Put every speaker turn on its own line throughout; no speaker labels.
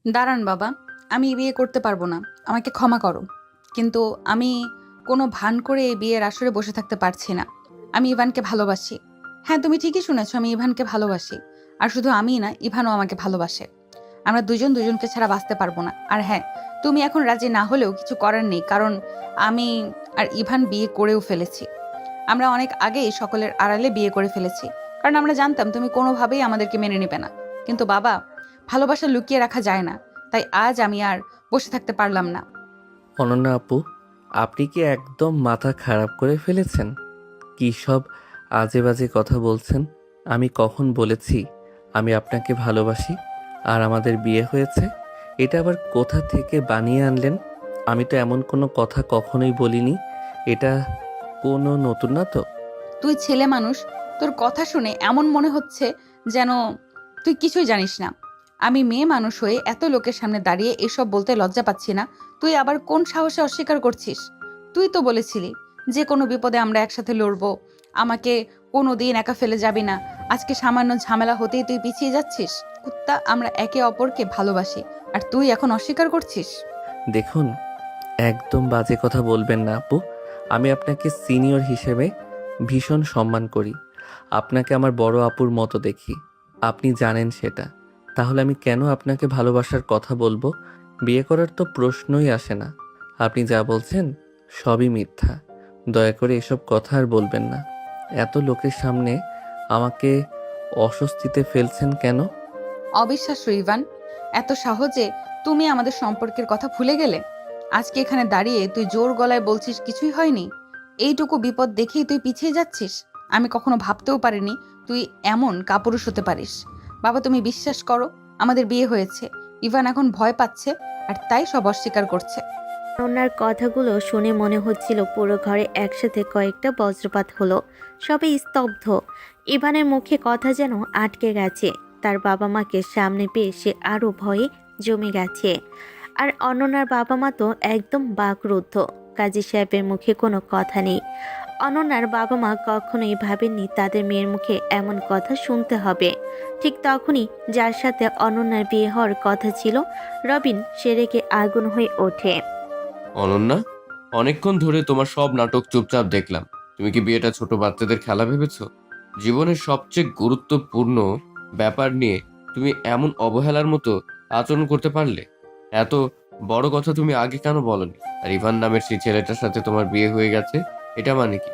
দাঁড়ান বাবা, আমি বিয়ে করতে পারবো না। আমাকে ক্ষমা করো। কিন্তু আমি কোনো ভান করে এই বিয়ের আসরে বসে থাকতে পারছি না। আমি ইভানকে ভালোবাসি। হ্যাঁ, তুমি ঠিকই শুনেছো, আমি ইভানকে ভালোবাসি। আর শুধু আমিই না, ইভানও আমাকে ভালোবাসে। আমরা দুজন দুজনকে ছাড়া বাঁচতে পারবো না। আর হ্যাঁ, তুমি এখন রাজি না হলেও কিছু করার নেই, কারণ আমি আর ইভান বিয়ে করেও ফেলেছি। আমরা অনেক আগেই সকলের আড়ালে বিয়ে করে ফেলেছি, কারণ আমরা জানতাম তুমি কোনোভাবেই আমাদেরকে মেনে নেবে না। কিন্তু বাবা, ভালোবাসা লুকিয়ে রাখা যায় না। তাই আজ আমি আর বসে থাকতে পারলাম না।
অনন্যা আপু, আপনি কি একদম মাথা খারাপ করে ফেলেছেন? কী সব আজে বাজে কথা বলছেন? আমি কখন বলেছি আমি আপনাকে ভালোবাসি আর আমাদের বিয়ে হয়েছে? এটা আবার কোথা থেকে বানিয়ে আনলেন? আমি তো এমন কোনো কথা কখনোই বলিনি। এটা কোনো নতুন না তো?
তুই ছেলে মানুষ, তোর কথা শুনে এমন মনে হচ্ছে যেন তুই কিছুই জানিস না। আমি মেয়ে মানুষ হয়ে এত লোকের সামনে দাঁড়িয়ে এসব বলতে লজ্জা পাচ্ছি না। তুই আবার কোন সাহসে অস্বীকার করছিস? তুই তো বলেছিলি যে কোনো বিপদে আমরা একসাথে লড়বো, আমাকে কোনো দিন একা ফেলে যাবি না। আজকে সামান্য ঝামেলা হতেই তুই পিছিয়ে যাচ্ছিস। কুত্তা, আমরা একে অপরকে ভালোবাসি, আর তুই এখন অস্বীকার করছিস?
দেখুন, একদম বাজে কথা বলবেন না আপু। আমি আপনাকে সিনিয়র হিসেবে ভীষণ সম্মান করি। আপনাকে আমার বড় আপুর মতো দেখি। আপনি জানেন সেটা। তাহলে আমি কেন আপনাকে ভালোবাসার কথা বলবো? বিয়ে করার তো প্রশ্নই আসে না। আপনি যা বলছেন সবই মিথ্যা। দয়া করে এসব কথা আর বলবেন না। এত লোকের সামনে আমাকে অস্বস্তিতে ফেলছেন কেন?
অবিশ্বাস্য ইভান, এত সহজে তুমি আমাদের সম্পর্কের কথা ভুলে গেলে? আজকে এখানে দাঁড়িয়ে তুই জোর গলায় বলছিস কিছুই হয়নি। এইটুকু বিপদ দেখেই তুই পিছিয়ে যাচ্ছিস। আমি কখনো ভাবতেও পারিনি তুই এমন কাপুরুষ হতে পারিস। বাবা, তুমি বিশ্বাস করো, আমাদের বিয়ে হয়েছে। ইভান এখন ভয় পাচ্ছে, আর তাই সব অস্বীকার করছে।
ওনার কথাগুলো শুনে মনে হচ্ছিল পুরো ঘরে একসাথে কয়েকটা বজ্রপাত হলো। সবাই স্তব্ধ। ইভানের মুখে কথা যেন আটকে গেছে। তার বাবা মাকে সামনে পেয়ে সে আরো ভয়ে জমে গেছে। আর অনন্যার বাবা মা তো একদম বাকরুদ্ধ। কাজী সাহেবের মুখে কোনো কথা নেই। অনন্যার বাবা মা কখনোই ভাবেননি তাদের মেয়ের মুখে এমন কথা শুনতে হবে। ঠিক তখনই যার সাথে অনন্যার বিয়ে হওয়ার কথা ছিল, রবিন, সে রেগে আগুন হয়ে ওঠে।
অনন্যা, অনেকক্ষণ ধরে তোমার সব নাটক চুপচাপ দেখলাম। তুমি কি বিয়েটা ছোট বাচ্চাদের খেলা ভেবেছো? জীবনের সবচেয়ে গুরুত্বপূর্ণ ব্যাপার নিয়ে তুমি এমন অবহেলার মতো আচরণ করতে পারলে? এত বড় কথা তুমি আগে কেন বলনি? আর ইভান নামের সেই ছেলেটার সাথে তোমার বিয়ে হয়ে গেছে, এটা মানে কি?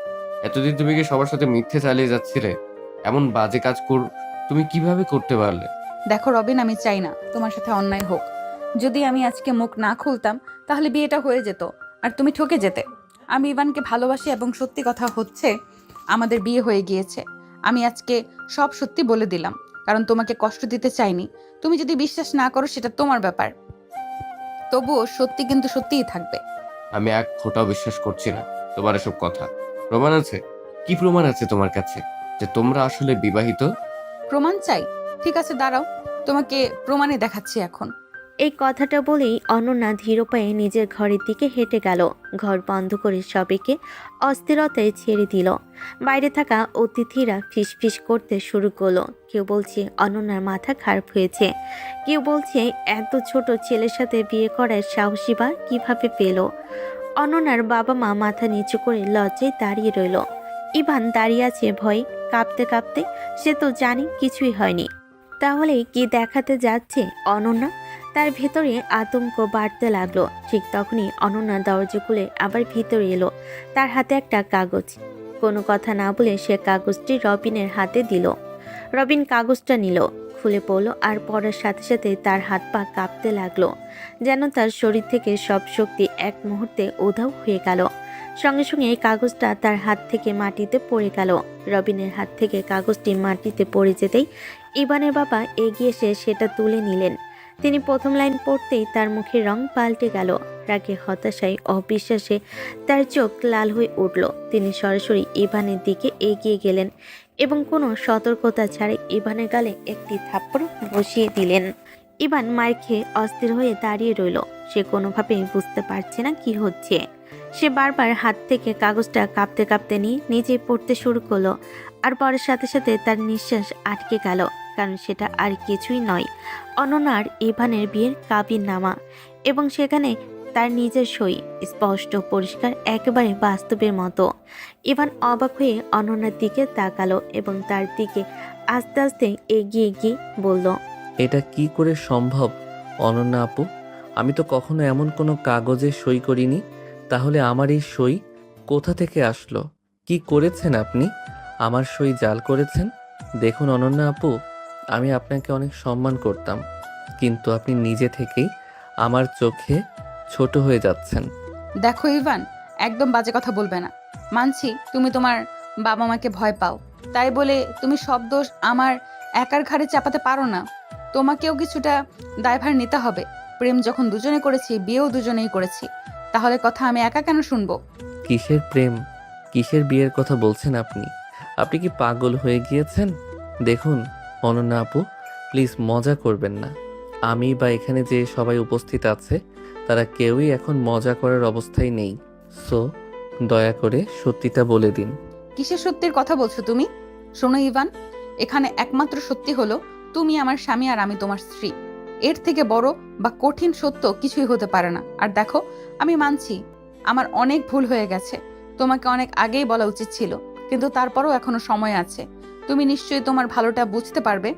এতদিন তুমি কি সবার সাথে মিথ্যে চালিয়ে যাচ্ছিলে? এমন বাজে কাজ তুমি কিভাবে করতে পারলে?
দেখো রবিন, আমি চাই না তোমার সাথে অন্যায় হোক। যদি আমি আজকে মুখ না খুলতাম, তাহলে বিয়েটা হয়ে যেত, আর তুমি ঠকে যেতে। আমি ইভানকে ভালোবাসি, এবং সত্যি কথা হচ্ছে আমাদের বিয়ে হয়ে গিয়েছে। আমি আজকে সব সত্যি বলে দিলাম, কারণ তোমাকে কষ্ট দিতে চাইনি। তুমি যদি বিশ্বাস না করো, সেটা তোমার ব্যাপার। তবুও সত্যি কিন্তু সত্যিই থাকবে।
আমি এক ফোঁটাও বিশ্বাস করছি না তোমার এসব কথা। প্রমাণ আছে? কি প্রমাণ আছে তোমার কাছে যে তোমরা আসলে বিবাহিত?
প্রমাণ চাই? ঠিক আছে, দাঁড়াও, তোমাকে প্রমাণে দেখাচ্ছি এখন।
এই কথাটা বলেই অনন্যা ধীর পায়ে নিজের ঘরের দিকে হেঁটে গেল। ঘর বন্ধ করে সবাইকে অস্থিরতায় ছেড়ে দিল। বাইরে থাকা অতিথিরা ফিসফিস করতে শুরু করলো। কেউ বলছে অনন্যার মাথা খারাপ হয়েছে, কেউ বলছে এত ছোট ছেলের সাথে বিয়ে করার সাহসী বা কিভাবে পেল। অনন্যার বাবা মা মাথা নিচু করে লজ্জায় দাঁড়িয়ে রইল। ইভান দাঁড়িয়ে আছে ভয়ে, কাঁপতে কাঁপতে। সে তো জানি কিছুই হয়নি। তাহলে কি দেখাতে যাচ্ছে অনন্যা? তার ভেতরে আতঙ্ক বাড়তে লাগলো। ঠিক তখনই অনন্যা দরজা খুলে আবার ভিতরে এলো। তার হাতে একটা কাগজ। কোনো কথা না বলে সে কাগজটি রবিনের হাতে দিল। রবিন কাগজটা নিল, খুলে পড়ল, আর পড়ার সাথে সাথে তার হাত পা কাঁপতে লাগলো, যেন তার শরীর থেকে সব শক্তি এক মুহূর্তে উধাও হয়ে গেল। সঙ্গে সঙ্গে কাগজটা তার হাত থেকে মাটিতে পড়ে গেল। রবিনের হাত থেকে কাগজটি মাটিতে পড়ে যেতেই ইভানের বাবা এগিয়ে এসে সেটা তুলে নিলেন। তিনি প্রথম লাইন পড়তেই তার মুখের রং পাল্টে গেল। রাগে, হতাশায়, অবিশ্বাসে তার চোখ লাল হয়ে উঠল। তিনি সরাসরি ইভানের দিকে এগিয়ে গেলেন এবং কোনো সতর্কতা ছাড়াই ইভানের গালে একটি থাপ্পড় বসিয়ে দিলেন। ইভান মার খেয়ে অস্থির হয়ে দাঁড়িয়ে রইল। সে কোনোভাবেই বুঝতে পারছে না কি হচ্ছে। সে বারবার হাত থেকে কাগজটা কাঁপতে কাঁপতে নিয়ে নিজে পড়তে শুরু করলো। আর পরের সাথে সাথে তার নিঃশ্বাস আটকে গেল। কারণ সেটা আর কিছুই নয়, অনন্যার ইভানের বিয়ের কাবিননামা, এবং সেখানে তার নিজের সই, স্পষ্ট পরিষ্কার, একেবারে বাস্তবের মতো। ইভান অবাক হয়ে অনন্যার দিকে তাকালো এবং তার দিকে আস্তে আস্তে এগিয়ে গিয়ে বলল,
এটা কি করে সম্ভব অনন্যা আপু? আমি তো কখনো এমন কোনো কাগজে সই করিনি। তাহলে আমার এই সই কোথা থেকে আসলো? কি করেছেন আপনি? আমার সই জাল করেছেন? দেখুন অনন্যা আপু, আমি আপনাকে অনেক সম্মান করতাম, কিন্তু আপনি নিজে থেকেই আমার চোখে ছোট হয়ে যাচ্ছেন।
দেখো ইভান, একদম বাজে কথা বলবে না। মানছি তুমি তোমার বাবা মাকে ভয় পাও, তাই বলে তুমি সব দোষ আমার একার ঘাড়ে চাপাতে পারো না। তোমাকেও কিছুটা দায়ভার নিতে হবে। প্রেম যখন দুজনে করেছি, বিয়েও দুজনেই করেছি, তাহলে কথা আমি একা কেন শুনবো?
কিসের প্রেম, কিসের বিয়ের কথা বলছেন আপনি? আপনি কি পাগল হয়ে গিয়েছেন? দেখুন অনন্যা আপু, প্লিজ মজা করবেন না। আমি বা এখানে যে সবাই উপস্থিত আছে তারা কেউই এখন মজা করার অবস্থায় নেই। সো দয়া করে সত্যিটা বলে দিন।
কিসের সত্যির কথা বলছো তুমি? শোনো ইভান, এখানে একমাত্র সত্যি হলো তুমি আমার স্বামী আর আমি তোমার স্ত্রী। এর থেকে বড় বা কঠিন সত্য কিছুই হতে পারে না। আর দেখো, আমি মানছি আমার অনেক ভুল হয়ে গেছে, তোমাকে অনেক আগেই বলা উচিত ছিল, কিন্তু তারপরও এখনো সময় আছে। তুমি নিশ্চয়ই তোমার ভালোটা বুঝতে পারবে।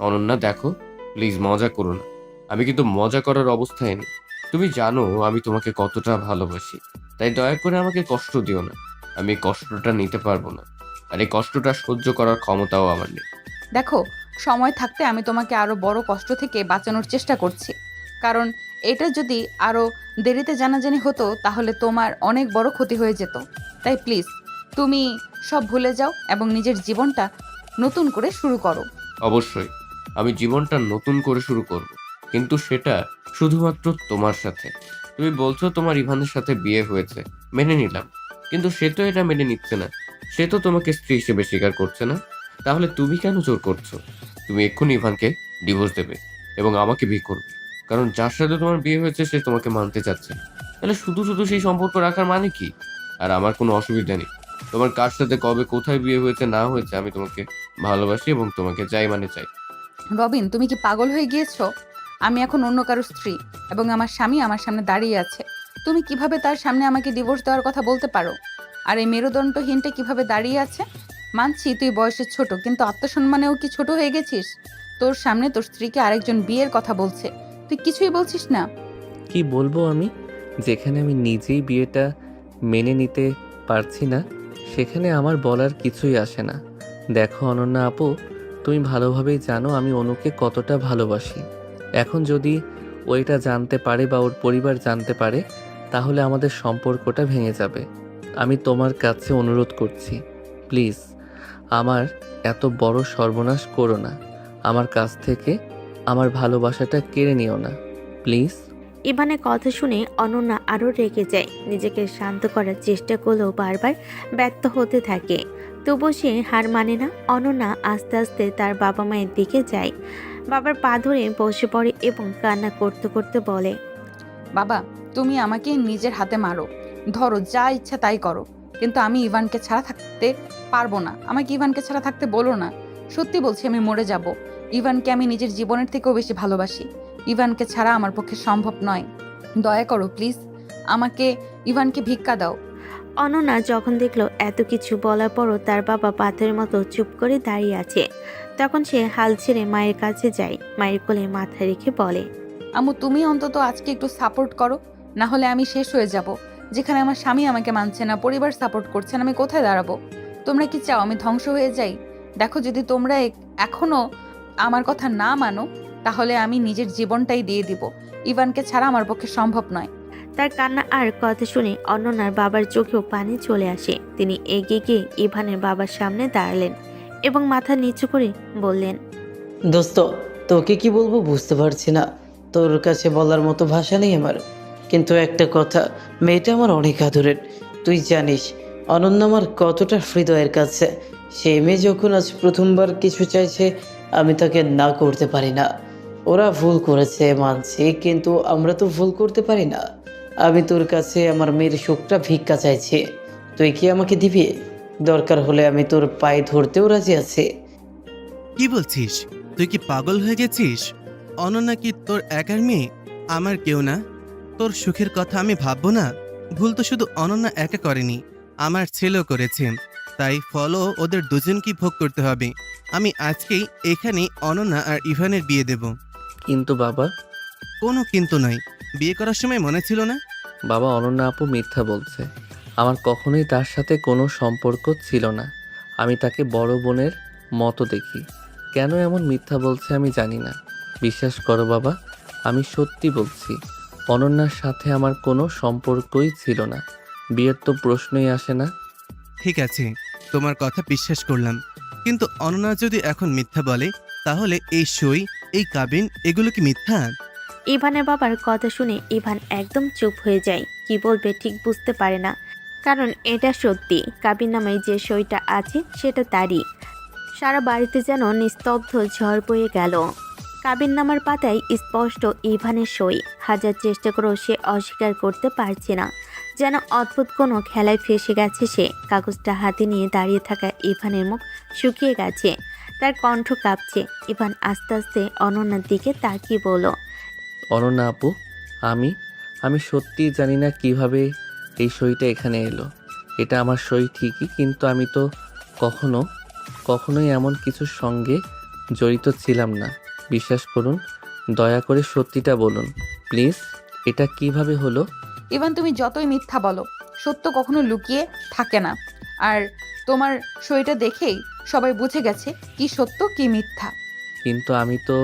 অনন্যা দেখো, প্লিজ মজা করো না। আমি কিন্তু মজা করার অবস্থায় নেই। তুমি জানো আমি তোমাকে কতটা ভালোবাসি, তাই দয়া করে আমাকে কষ্ট দিও না। আমি এই কষ্টটা নিতে পারবো না, আর এই কষ্টটা সহ্য করার ক্ষমতাও আমার নেই।
দেখো, সময় থাকতে আমি তোমাকে আরো বড় কষ্ট থেকে বাঁচানোর চেষ্টা করছি, কারণ এটা যদি আরো দেরিতে জানাজানি হতো তাহলে তোমার অনেক বড় ক্ষতি হয়ে যেত। তাই প্লিজ তুমি সব ভুলে যাও এবং নিজের জীবনটা নতুন করে শুরু করো।
অবশ্যই আমি জীবনটা নতুন করে শুরু করব, কিন্তু সেটা শুধুমাত্র তোমার সাথে। তুমি বলছো তোমার ইভানের সাথে বিয়ে হয়েছে, মেনে নিলাম, কিন্তু সে তো এটা মেনে নিচ্ছে না। সে তো তোমাকে স্ত্রী হিসেবে স্বীকার করছে না। তাহলে তুমি কেন জোর করছো? তুমি এক্ষুনি ইভানকে ডিভোর্স দেবে এবং আমাকে বিয়ে করবে, কারণ যার সাথে তোমার বিয়ে হয়েছে সে তোমাকে মানতে চাচ্ছে না। তাহলে শুধু শুধু সেই সম্পর্ক রাখার মানে কি? আর আমার কোনো অসুবিধা নেই, তোমার কার সাথে কবে কোথায় বিয়ে হয়েছে না হয়েছে, আমি তোমাকে ভালোবাসি এবং তোমাকে চাই মানে চাই।
রবিন, তুমি কি পাগল হয়ে গিয়েছো? আমি এখন অন্য কারো স্ত্রী এবং আমার স্বামী আমার সামনে দাঁড়িয়ে আছে। তুমি কিভাবে তার সামনে আমাকে ডিভোর্স দেওয়ার কথা বলতে পারো? আর এই মেরুদণ্ডহীনটা কিভাবে দাঁড়িয়ে আছে? মানছি তুই বয়সে ছোট, কিন্তু আত্মসম্মানেও কি ছোট হয়ে গেছিস? তোর সামনে তোর স্ত্রীকে আরেকজন বিয়ের কথা বলছে, তুই কিছুই বলছিস না।
কি বলবো আমি? যেখানে আমি নিজেই বিয়েটা মেনে নিতে পারছি না, সেখানে আমার বলার কিছুই আসে না। দেখো অনন্যা আপু, তুমি ভালোভাবেই জানো আমি অনুকে কতটা ভালোবাসি। এখন যদি ও এটা জানতে পারে বা ওর পরিবার জানতে পারে, তাহলে আমাদের সম্পর্কটা ভেঙে যাবে। আমি তোমার কাছে অনুরোধ করছি, প্লিজ আমার এত বড় সর্বনাশ করো না। আমার কাছ থেকে আমার ভালোবাসাটা কেড়ে নিও না, প্লিজ।
ইভানের কথা শুনে অনন্যা আরও রেগে যায়। নিজেকে শান্ত করার চেষ্টা করলেও বারবার ব্যর্থ হতে থাকে। তবু সে হার মানে না। অনন্যা আস্তে আস্তে তার বাবা মায়ের দিকে যায়, বাবার পা ধরে বসে পড়ে এবং কান্না করতে করতে বলে,
বাবা, তুমি আমাকে নিজের হাতে মারো, ধরো, যা ইচ্ছা তাই করো, কিন্তু আমি ইভানকে ছাড়া থাকতে পারবো না। আমাকে ইভানকে ছাড়া থাকতে বলো না। সত্যি বলছি, আমি মরে যাব। ইভানকে আমি নিজের জীবনের থেকেও বেশি ভালোবাসি। ইভানকে ছাড়া আমার পক্ষে সম্ভব নয়। দয়া করো প্লিজ, আমাকে ইভানকে ভিক্ষা দাও।
অনন্যা যখন দেখলো এত কিছু বলার পরও তার বাবা পাথরের মতো চুপ করে দাঁড়িয়ে আছে, তখন সে হাল ছেড়ে মায়ের কাছে যায়। মায়ের কোলে মাথা রেখে বলে,
আম্মু, তুমি অন্তত আজকে একটু সাপোর্ট করো, না হলে আমি শেষ হয়ে যাব। যেখানে আমার স্বামী আমাকে মানছে না, পরিবার সাপোর্ট করছে না, আমি কোথায় দাঁড়াবো? তোমরা কি চাও আমি ধ্বংস হয়ে যাই? দেখো, যদি তোমরা এখনো আমার কথা না মানো, তাহলে আমি নিজের জীবনটাই দিয়ে দিব। ইভানকে ছাড়া আমার পক্ষে সম্ভব নয়।
তার কান্না আর কথা শুনে অনন্যার বাবার চোখেও পানি চলে আসে। তিনি এগিয়ে গিয়ে ইভানের বাবার সামনে দাঁড়ালেন এবং মাথা নিচু করে বললেন,
দোস্ত, তোকে কি বলবো বুঝতে পারছি না। তোর কাছে বলার মতো ভাষা নেই আমার। কিন্তু একটা কথা, মেয়েটা আমার অনেক আদরের। তুই জানিস অনন্য আমার কতটা হৃদয়ের কাছে। সেই মেয়ে যখন আজ প্রথমবার কিছু চাইছে, আমি তাকে না করতে পারি না। ওরা ভুল করেছে মানছি, কিন্তু আমরা তো ভুল করতে পারি না। আমি তোর কাছে আমার মেয়ের সুখটা ভিক্ষা চাইছি, তুই কি আমাকে দিবি? দরকার হলে আমি তোর পায়ে ধরতেও রাজি আছি।
কি বলছিস? তুই কি পাগল হয়ে গেছিস? অনন্যা কি তোর একার মেয়ে? আমার কেউ না? তোর সুখের কথা আমি ভাববো না? ভুল তো শুধু অনন্যা একা করেনি, আমার ছেলেও করেছে। তাই ফলও ওদের দুজনকেই ভোগ করতে হবে। আমি আজকেই এখানে অনন্যা আর ইভানের বিয়ে দেব।
কিন্তু বাবা,
কোনো কিন্তু নয়। বিয়ে করার সময় মনে ছিল না?
বাবা অনন্যা আপু মিথ্যা বলছে। আমার কখনোই তার সাথে কোনো সম্পর্ক ছিল না। আমি তাকে বড় বোনের মতো দেখি। কেন এমন মিথ্যা বলছে আমি জানি না। বিশ্বাস করো বাবা, আমি সত্যি বলছি। অনন্যার সাথে আমার কোনো সম্পর্কই ছিল না। বিয়ের তো প্রশ্নই আসে না।
ঠিক আছে, তোমার কথা বিশ্বাস করলাম, কিন্তু অনন্যা যদি এখন মিথ্যা বলে, তাহলে এই সই, এই কাবিন, এগুলো কি মিথ্যা?
ইভানের বাবার কথা শুনে ইভান একদম চুপ হয়ে যায়। কি বলবে ঠিক বুঝতে পারে না, কারণ এটা সত্যি। কাবির নামে যে সইটা আছে সেটা তারই। সারা বাড়িতে যেন নিস্তব্ধ ঝড় বয়ে গেল। কাবির নামার পাতায় স্পষ্ট ইভানের সই। হাজার চেষ্টা করেও সে অস্বীকার করতে পারছে না। যেন অদ্ভুত কোনো খেলায় ফেসে গেছে সে। কাগজটা হাতে নিয়ে দাঁড়িয়ে থাকা ইভানের মুখ শুকিয়ে গেছে, তার কণ্ঠ কাঁপছে। ইভান আস্তে আস্তে অনন্যার দিকে তাকিয়ে বলল,
অনন্যা আপু, আমি সত্যিই জানি না কিভাবে এই সইটা এখানে এলো। এটা আমার সই ঠিকই, কিন্তু আমি তো কখনোই এমন কিছুর সঙ্গে জড়িত ছিলাম না। বিশ্বাস করুন, দয়া করে সত্যিটা বলুন প্লিজ। এটা কিভাবে হলো?
ইভান, তুমি যতই মিথ্যা বলো, সত্য কখনো লুকিয়ে থাকে না। আর তোমার সইটা দেখেই সবাই বুঝে গেছে কি সত্য কি মিথ্যা।
কিন্তু আমি তো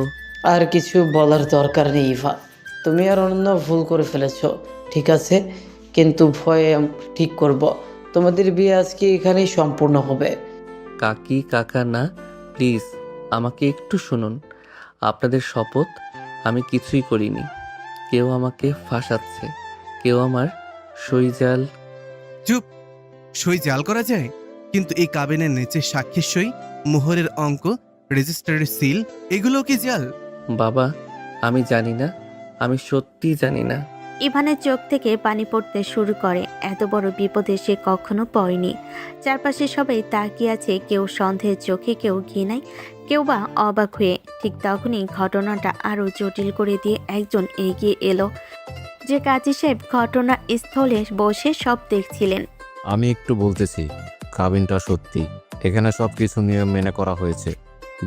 আর কিছু বলার দরকার নেই ইভা। তুমি আর অনন্য ভুল করে ফেলেছ, ঠিক আছে? কিন্তু ভয়ে ঠিক করব। তোমাদের বিয়ে আজকে এখানেই সম্পূর্ণ হবে।
কাকা না, প্লিজ আমাকে একটু শুনুন। আপনাদের শপথ, আমি কিছুই করিনি। কেউ আমাকে ফাঁসাচ্ছে, কেউ আমার সই জাল।
চুপ! সই জাল করা যায়, কিন্তু এই কাবিনের নিচে সাক্ষীর সই, মোহরের অঙ্ক, রেজিস্টারের সিল, এগুলো কি জাল?
বাবা, আমি জানি না, আমি সত্যিই জানি না।
ইভানের চোখ থেকে পানি পড়তে শুরু করে। এত বড় বিপদে সে কখনো পড়েনি। চারপাশে সবাই তাকিয়ে আছে, কেউ সন্দেহের চোখে, কেউ ঘৃণায়, কেউ বা অবাক হয়ে। ঠিক তখনই ঘটনাটা আরও জটিল করে দিয়ে একজন এগিয়ে এলো, যে কাজী সাহেব ঘটনা স্থলে বসে সব দেখছিলেন।
আমি একটু বলতেছি, কাবিনটা সত্যি। এখানে সব কিছু নিয়ম মেনে করা হয়েছে।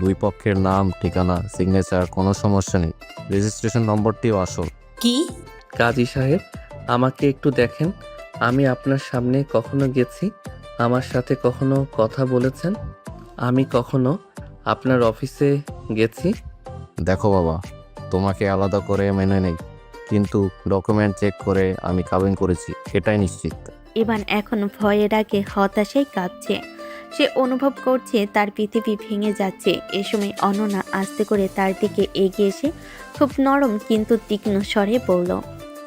দুই পক্ষের নাম, ঠিকানা, সিগনেচার, কোনো সমস্যা নেই। রেজিস্ট্রেশন নম্বরটিও আসল।
কি?
কাজী সাহেব, আমাকে একটু দেখেন। আমি আপনার সামনে কখনো গেছি? আমার সাথে কখনো কথা বলেছেন? আমি কখনো আপনার অফিসে গেছি?
দেখো বাবা, তোমাকে আলাদা করে মেনে নেই, কিন্তু ডকুমেন্ট চেক করে আমি কাবিন করেছি, এটাই নিশ্চিত।
ইভান এখন ভয়ের আগে হতাশায় কাঁপছে। সে অনুভব করছে তার পৃথিবী ভেঙে যাচ্ছে। এ সময় অনন্যা আস্তে করে তার দিকে এগিয়ে এসে খুব নরম কিন্তু তীক্ষ্ণ স্বরে বলল,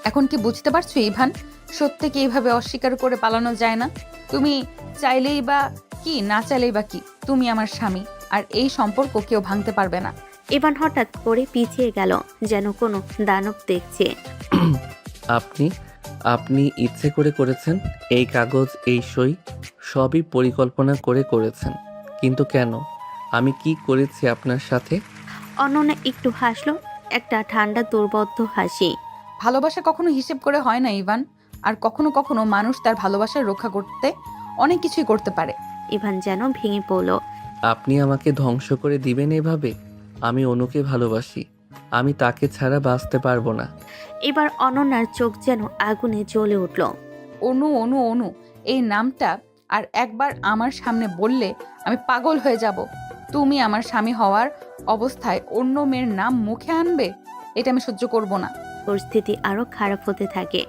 এখন কি বুঝতে পারছো ইভান, সত্যকে এইভাবে অস্বীকার করে পালানো যায় না। তুমি চাইলেই বা কি, না চাইলেই বা কি, তুমি আমার স্বামী, আর এই সম্পর্ক কেউ ভাঙতে পারবে না।
ইভান হঠাৎ করে পিছিয়ে গেল, যেন কোনো দানব দেখছে।
আপনি ইচ্ছে করে করেছেন? এই কাগজ, এই সই সবই পরিকল্পনা করে করেছেন, কিন্তু কেন? আমি কি করেছি আপনার সাথে?
অনন্যা একটু হাসলো, একটা ঠান্ডা দুর্বোধ্য হাসি।
ভালোবাসা কখনো হিসেব করে হয় না ইভান, আর কখনো কখনো মানুষ তার ভালোবাসা রক্ষা করতে অনেক কিছুই করতে পারে।
ইভান যেন ভেঙে পড়ল।
আপনি আমাকে ধ্বংস করে দিবেন এভাবে? আমি অনুকে ভালোবাসি, আমি তাকে ছাড়া বাঁচতে পারবো না।
এবার অনন্যার চোখ যেন আগুনে জ্বলে উঠল।
অনু অনু অনু এই নামটা আর একবার আমার সামনে বললে আমি পাগল হয়ে যাব। তুমি আমার স্বামী হওয়ার অবস্থায় অন্য মেয়ের নাম মুখে আনবে, এটা আমি সহ্য করব না।
পরিস্থিতি আরো খারাপ হতে থাকে।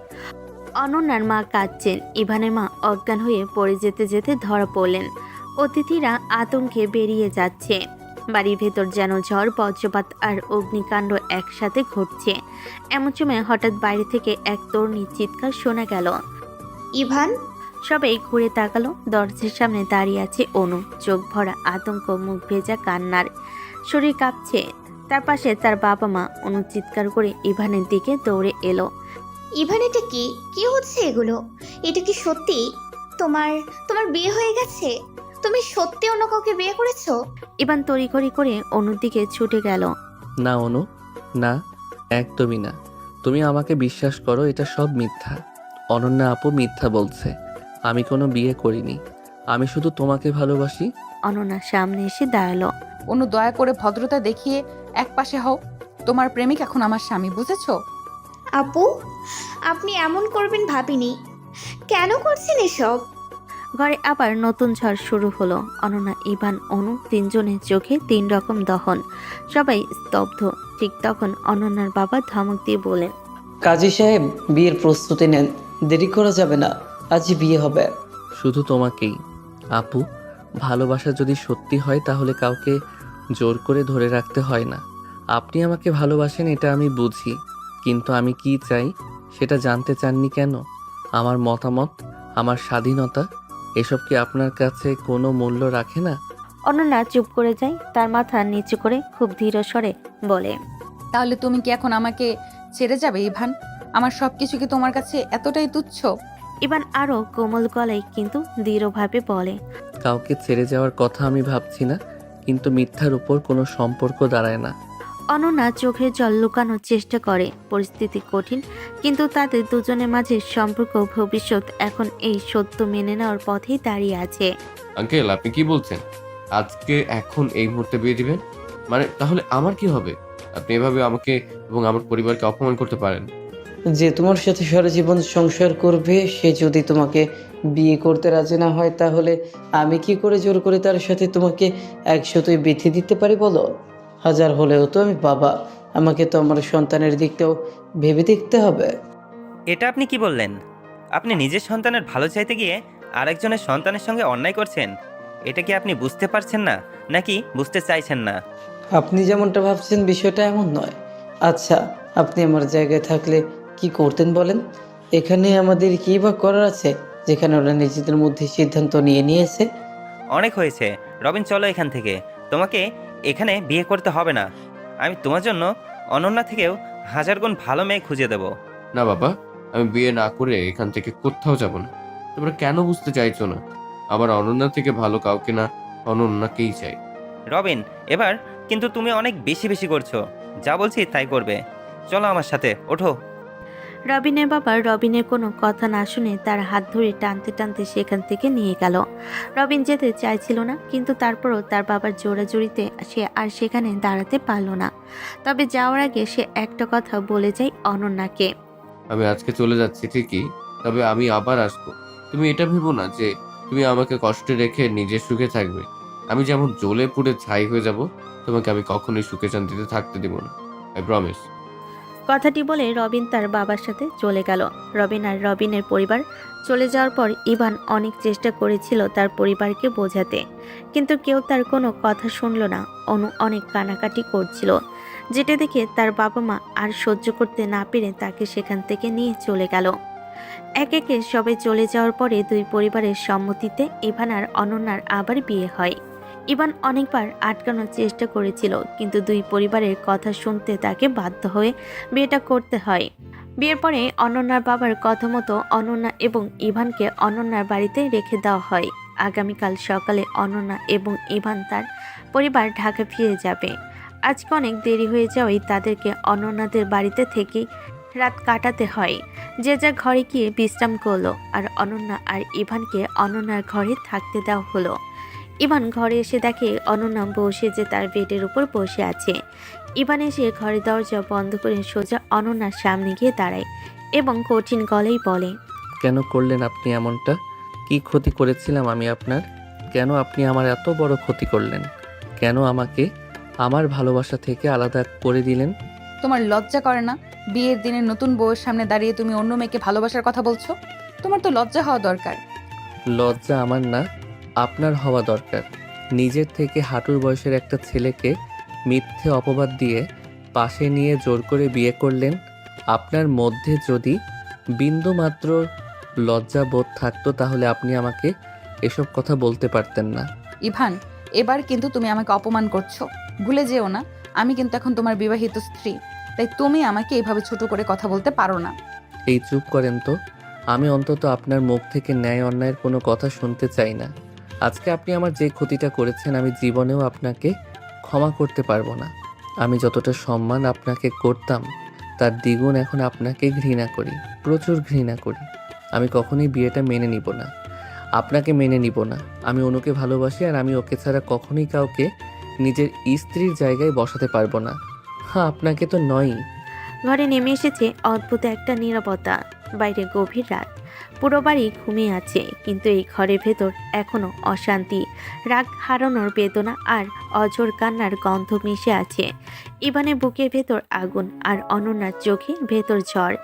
অনন্যার মা কাঁদছেন, ইভানের মা অজ্ঞান হয়ে পড়ে যেতে যেতে ধরা পড়লেন। অতিথিরা আতঙ্কে বেরিয়ে যাচ্ছে। বাড়ির ভেতর যেন ঝড়, বজ্রপাত আর অগ্নিকাণ্ড একসাথে ঘটছে। এমন সময় হঠাৎ বাইরে থেকে এক তরুণীর চিৎকার শোনা গেল।
ইভান?
সবাই ঘুরে তাকালো। দরজার সামনে দাঁড়িয়ে আছে অনু, চোখ ভরা আতঙ্ক, মুখ ভেজা কান্নার, শরীর কাঁপছে। তার পাশে তার বাবা মা। অনু চিৎকার করে ইভানের দিকে দৌড়ে এলো।
ইভান, এটা কি কি হচ্ছে এগুলো? এটা কি সত্যি? তোমার তোমার বিয়ে হয়ে গেছে? তুমি সত্যি অন্য কাউকে বিয়ে করেছো?
ইভান তড়িঘড়ি করে অনুর দিকে ছুটে গেল।
না অনু, না, একদমই না। তুমি আমাকে বিশ্বাস করো, এটা সব মিথ্যা। অনন্যা আপু মিথ্যা বলছে। আমি কোনো বিয়ে করিনি। আমি শুধু তোমাকে ভালোবাসি।
অনন্যা সামনে এসে দাঁড়ালো।
অনু, দয়া করে ভদ্রতা দেখিয়ে এক পাশে হও। তোমার প্রেমিক এখন আমার স্বামী, বুঝেছো?
আপু, আপনি এমন করবেন ভাবিনি। কেন করছেন এসব?
ঘরে আবার নতুন ঝড় শুরু হলো। অনন্যা, ইভান, অনু তিনজনের চোখে 3 রকম দহন। সবাই স্তব্ধ। ঠিক তখন অনন্যার বাবা ধমক দিয়ে বলেন,
কাজী সাহেব, বিয়ের প্রস্তুতি নেন, দেরি করা যাবে না, আজই বিয়ে হবে।
শুধু তোমাকেই। আপু, ভালোবাসা যদি সত্যি হয় তাহলে কাউকে জোর করে ধরে রাখতে হয় না। আপনি আমাকে ভালোবাসেন এটা আমি বুঝি, কিন্তু আমি কি চাই সেটা জানতে চাননি কেন? আমার মতামত, আমার স্বাধীনতা, এসব কি আপনার কাছে কোনো মূল্য রাখে না?
অনন্যা চুপ করে যায়। তার মাথা নিচু করে খুব ধীর স্বরে বলে,
তাহলে তুমি কি এখন আমাকে ছেড়ে যাবে ইভান? আমার সবকিছু কি তোমার কাছে এতটাই তুচ্ছ?
ইভান আরো কোমল গলায় কিন্তু দৃঢ়ভাবে বলে,
কাউকে ছেড়ে যাওয়ার কথা আমি ভাবছি না, কিন্তু মিথ্যার উপর কোনো সম্পর্ক দাঁড়ায় না।
অনন্যা চোখের জল লুকানোর চেষ্টা করে। পরিস্থিতি কঠিন, কিন্তু তাদের দুজনের মাঝে সম্পর্ক ভবিষ্যৎ এখন এই সত্য মেনে নেওয়ার পথেই দাঁড়িয়ে আছে।
আঙ্কেল, আপনি কি বলছেন? আজকে এখন এই মুহূর্তে বিয়ে দিবেন? মানে তাহলে আমার কি হবে? আপনি এভাবে আমাকে এবং আমার পরিবারকে অপমান করতে পারেন?
যে তোমার সাথে সারা জীবন সংসার করবে, সে যদি তোমাকে বিয়ে করতে রাজি না হয়, তাহলে আমি কি করে জোর করে তার সাথে তোমাকে একসাথে বেঁধে দিতে পারি বলো? হাজার হলেও তো আমি বাবা, আমাকে তো আমার সন্তানের দিকটাও ভেবে দেখতে হবে।
এটা আপনি কি বললেন? আপনি নিজের সন্তানের ভালো চাইতে গিয়ে আরেকজনের সন্তানের সঙ্গে অন্যায় করছেন। এটা কি আপনি বুঝতে পারছেন না, নাকি বুঝতে চাইছেন না?
আপনি যেমনটা ভাবছেন বিষয়টা এমন নয়। আচ্ছা, আপনি আমার জায়গায় থাকলে কি করতেন বলেন? এখানে আমাদের কী বা করার আছে, যেখানে ওরা নিজেদের মধ্যে সিদ্ধান্ত নিয়েছে?
অনেক হয়েছে রবিন, চলো এখান থেকে। তোমাকে এখানে বিয়ে করতে হবে না। আমি তোমার জন্য অনন্যা থেকেও 1000 গুণ ভালো মেয়ে খুঁজে দেব।
না বাবা, আমি বিয়ে না করে এখান থেকে কোথাও যাব না। তোমরা কেন বুঝতে চাইছো না? আমার অনন্যা থেকে ভালো কাউকে না, অনন্যাকেই চাই।
রবিন, এবার কিন্তু তুমি অনেক বেশি বেশি করছো। যা বলছি তাই করবে। চলো আমার সাথে, ওঠো।
রবিনের বাবা রবিনের কোনো কথা না শুনে তার হাত ধরে টানতে টানতে সেখান থেকে নিয়ে গেল। রবিন যেতে চাইছিল না, কিন্তু তারপরও তার বাবার জোরাজুরিতে সে আর সেখানে দাঁড়াতে পারল না। তবে যাওয়ার আগে সে একটা কথা বলে যায় অনন্যাকে।
আমি আজকে চলে যাচ্ছি ঠিকই, তবে আমি আবার আসবো। তুমি এটা ভেবো না যে তুমি আমাকে কষ্টে রেখে নিজের সুখে থাকবে। আমি যেমন জ্বলে পুড়ে ছাই হয়ে যাব, তোমাকে আমি কখনোই সুখে শান্তিতে থাকতে দিব না। I promise.
কথাটি বলে রবিন তার বাবার সাথে চলে গেল। রবিন আর রবিনের পরিবার চলে যাওয়ার পর ইভান অনেক চেষ্টা করেছিল তার পরিবারকে বোঝাতে, কিন্তু কেউ তার কোনো কথা শুনল না। অনু অনেক কানাকাটি করছিল, যেটা দেখে তার বাবা মা আর সহ্য করতে না পেরে তাকে সেখান থেকে নিয়ে চলে গেল। একে একে সবাই চলে যাওয়ার পরে দুই পরিবারের সম্মতিতে ইভান আর অনন্যার আবার বিয়ে হয়। ইভান অনেকবার আটকানোর চেষ্টা করেছিল, কিন্তু দুই পরিবারের কথা শুনতে তাকে বাধ্য হয়ে বিয়েটা করতে হয়। বিয়ের পরে অনন্যার বাবার কথা মতো অনন্যা এবং ইভানকে অনন্যার বাড়িতে রেখে দেওয়া হয়। আগামীকাল সকালে অনন্যা এবং ইভান তার পরিবার ঢাকা ফিরে যাবে। আজকে অনেক দেরি হয়ে যাওয়ায় তাদেরকে অনন্যাদের বাড়িতে থেকেই রাত কাটাতে হয়। যে যা ঘরে গিয়ে বিশ্রাম করলো, আর অনন্যা আর ইভানকে অনন্যার ঘরে থাকতে দেওয়া হলো। ইভান ঘরে এসে দেখে অনন্যা বসে যে তার বেডের উপর বসে আছে। ইভান এসে ঘরের দরজা বন্ধ করে সোজা অনন্যার সামনে গিয়ে দাঁড়ায় এবং কঠিন গলায় বলে,
কেন করলেন আপনি এমনটা? কি ক্ষতি করেছিলাম আমি আপনার? কেন আপনি আমার এত বড় ক্ষতি করলেন? কেন আমাকে আমার ভালোবাসা থেকে আলাদা করে দিলেন?
তোমার লজ্জা করে না? বিয়ের দিনে নতুন বউয়ের সামনে দাঁড়িয়ে তুমি অন্য মেয়েকে ভালোবাসার কথা বলছো? তোমার তো লজ্জা হওয়া দরকার।
লজ্জা আমার না, আপনার হওয়া দরকার। নিজের থেকে হাঁটুর বয়সের একটা ছেলেকে মিথ্যে অপবাদ দিয়ে পাশে নিয়ে জোর করে বিয়ে করলেন। আপনার মধ্যে যদি বিন্দু মাত্র লজ্জা বোধ থাকতো তাহলে আপনি আমাকে এসব কথা বলতে পারতেন না।
ইভান, এবার কিন্তু তুমি আমাকে অপমান করছো। ভুলে যেও না, আমি কিন্তু এখন তোমার বিবাহিত স্ত্রী। তাই তুমি আমাকে এইভাবে ছোট করে কথা বলতে পারো না।
এই চুপ করেন তো। আমি অন্তত আপনার মুখ থেকে ন্যায় অন্যায়ের কোনো কথা শুনতে চাই না। আজকে আপনি আমার যে ক্ষতিটা করেছেন আমি জীবনেও আপনাকে ক্ষমা করতে পারবো না। আমি যতটা সম্মান আপনাকে করতাম তার দ্বিগুণ এখন আপনাকে ঘৃণা করি, প্রচুর ঘৃণা করি। আমি কখনোই বিয়েটা মেনে নিব না, আপনাকে মেনে নিব না। আমি অনুকে ভালোবাসি আর আমি ওকে ছাড়া কখনোই কাউকে নিজের স্ত্রীর জায়গায় বসাতে পারবো না। হ্যাঁ, আপনাকে তো নয়ই।
ঘরে নেমে এসেছে অদ্ভুত একটা নীরবতা। বাইরে গভীর রাত, পুরো বাড়ি ঘুমিয়ে আছে, কিন্তু এই ঘরের ভেতর এখনো অশান্তি, রাগ হারানোর বেদনা আর অঝোর কান্নার গন্ধ মিশে আছে। ইভানের বুকের ভেতর আগুন আর অনন্যার চোখে ভেতর ঝড়।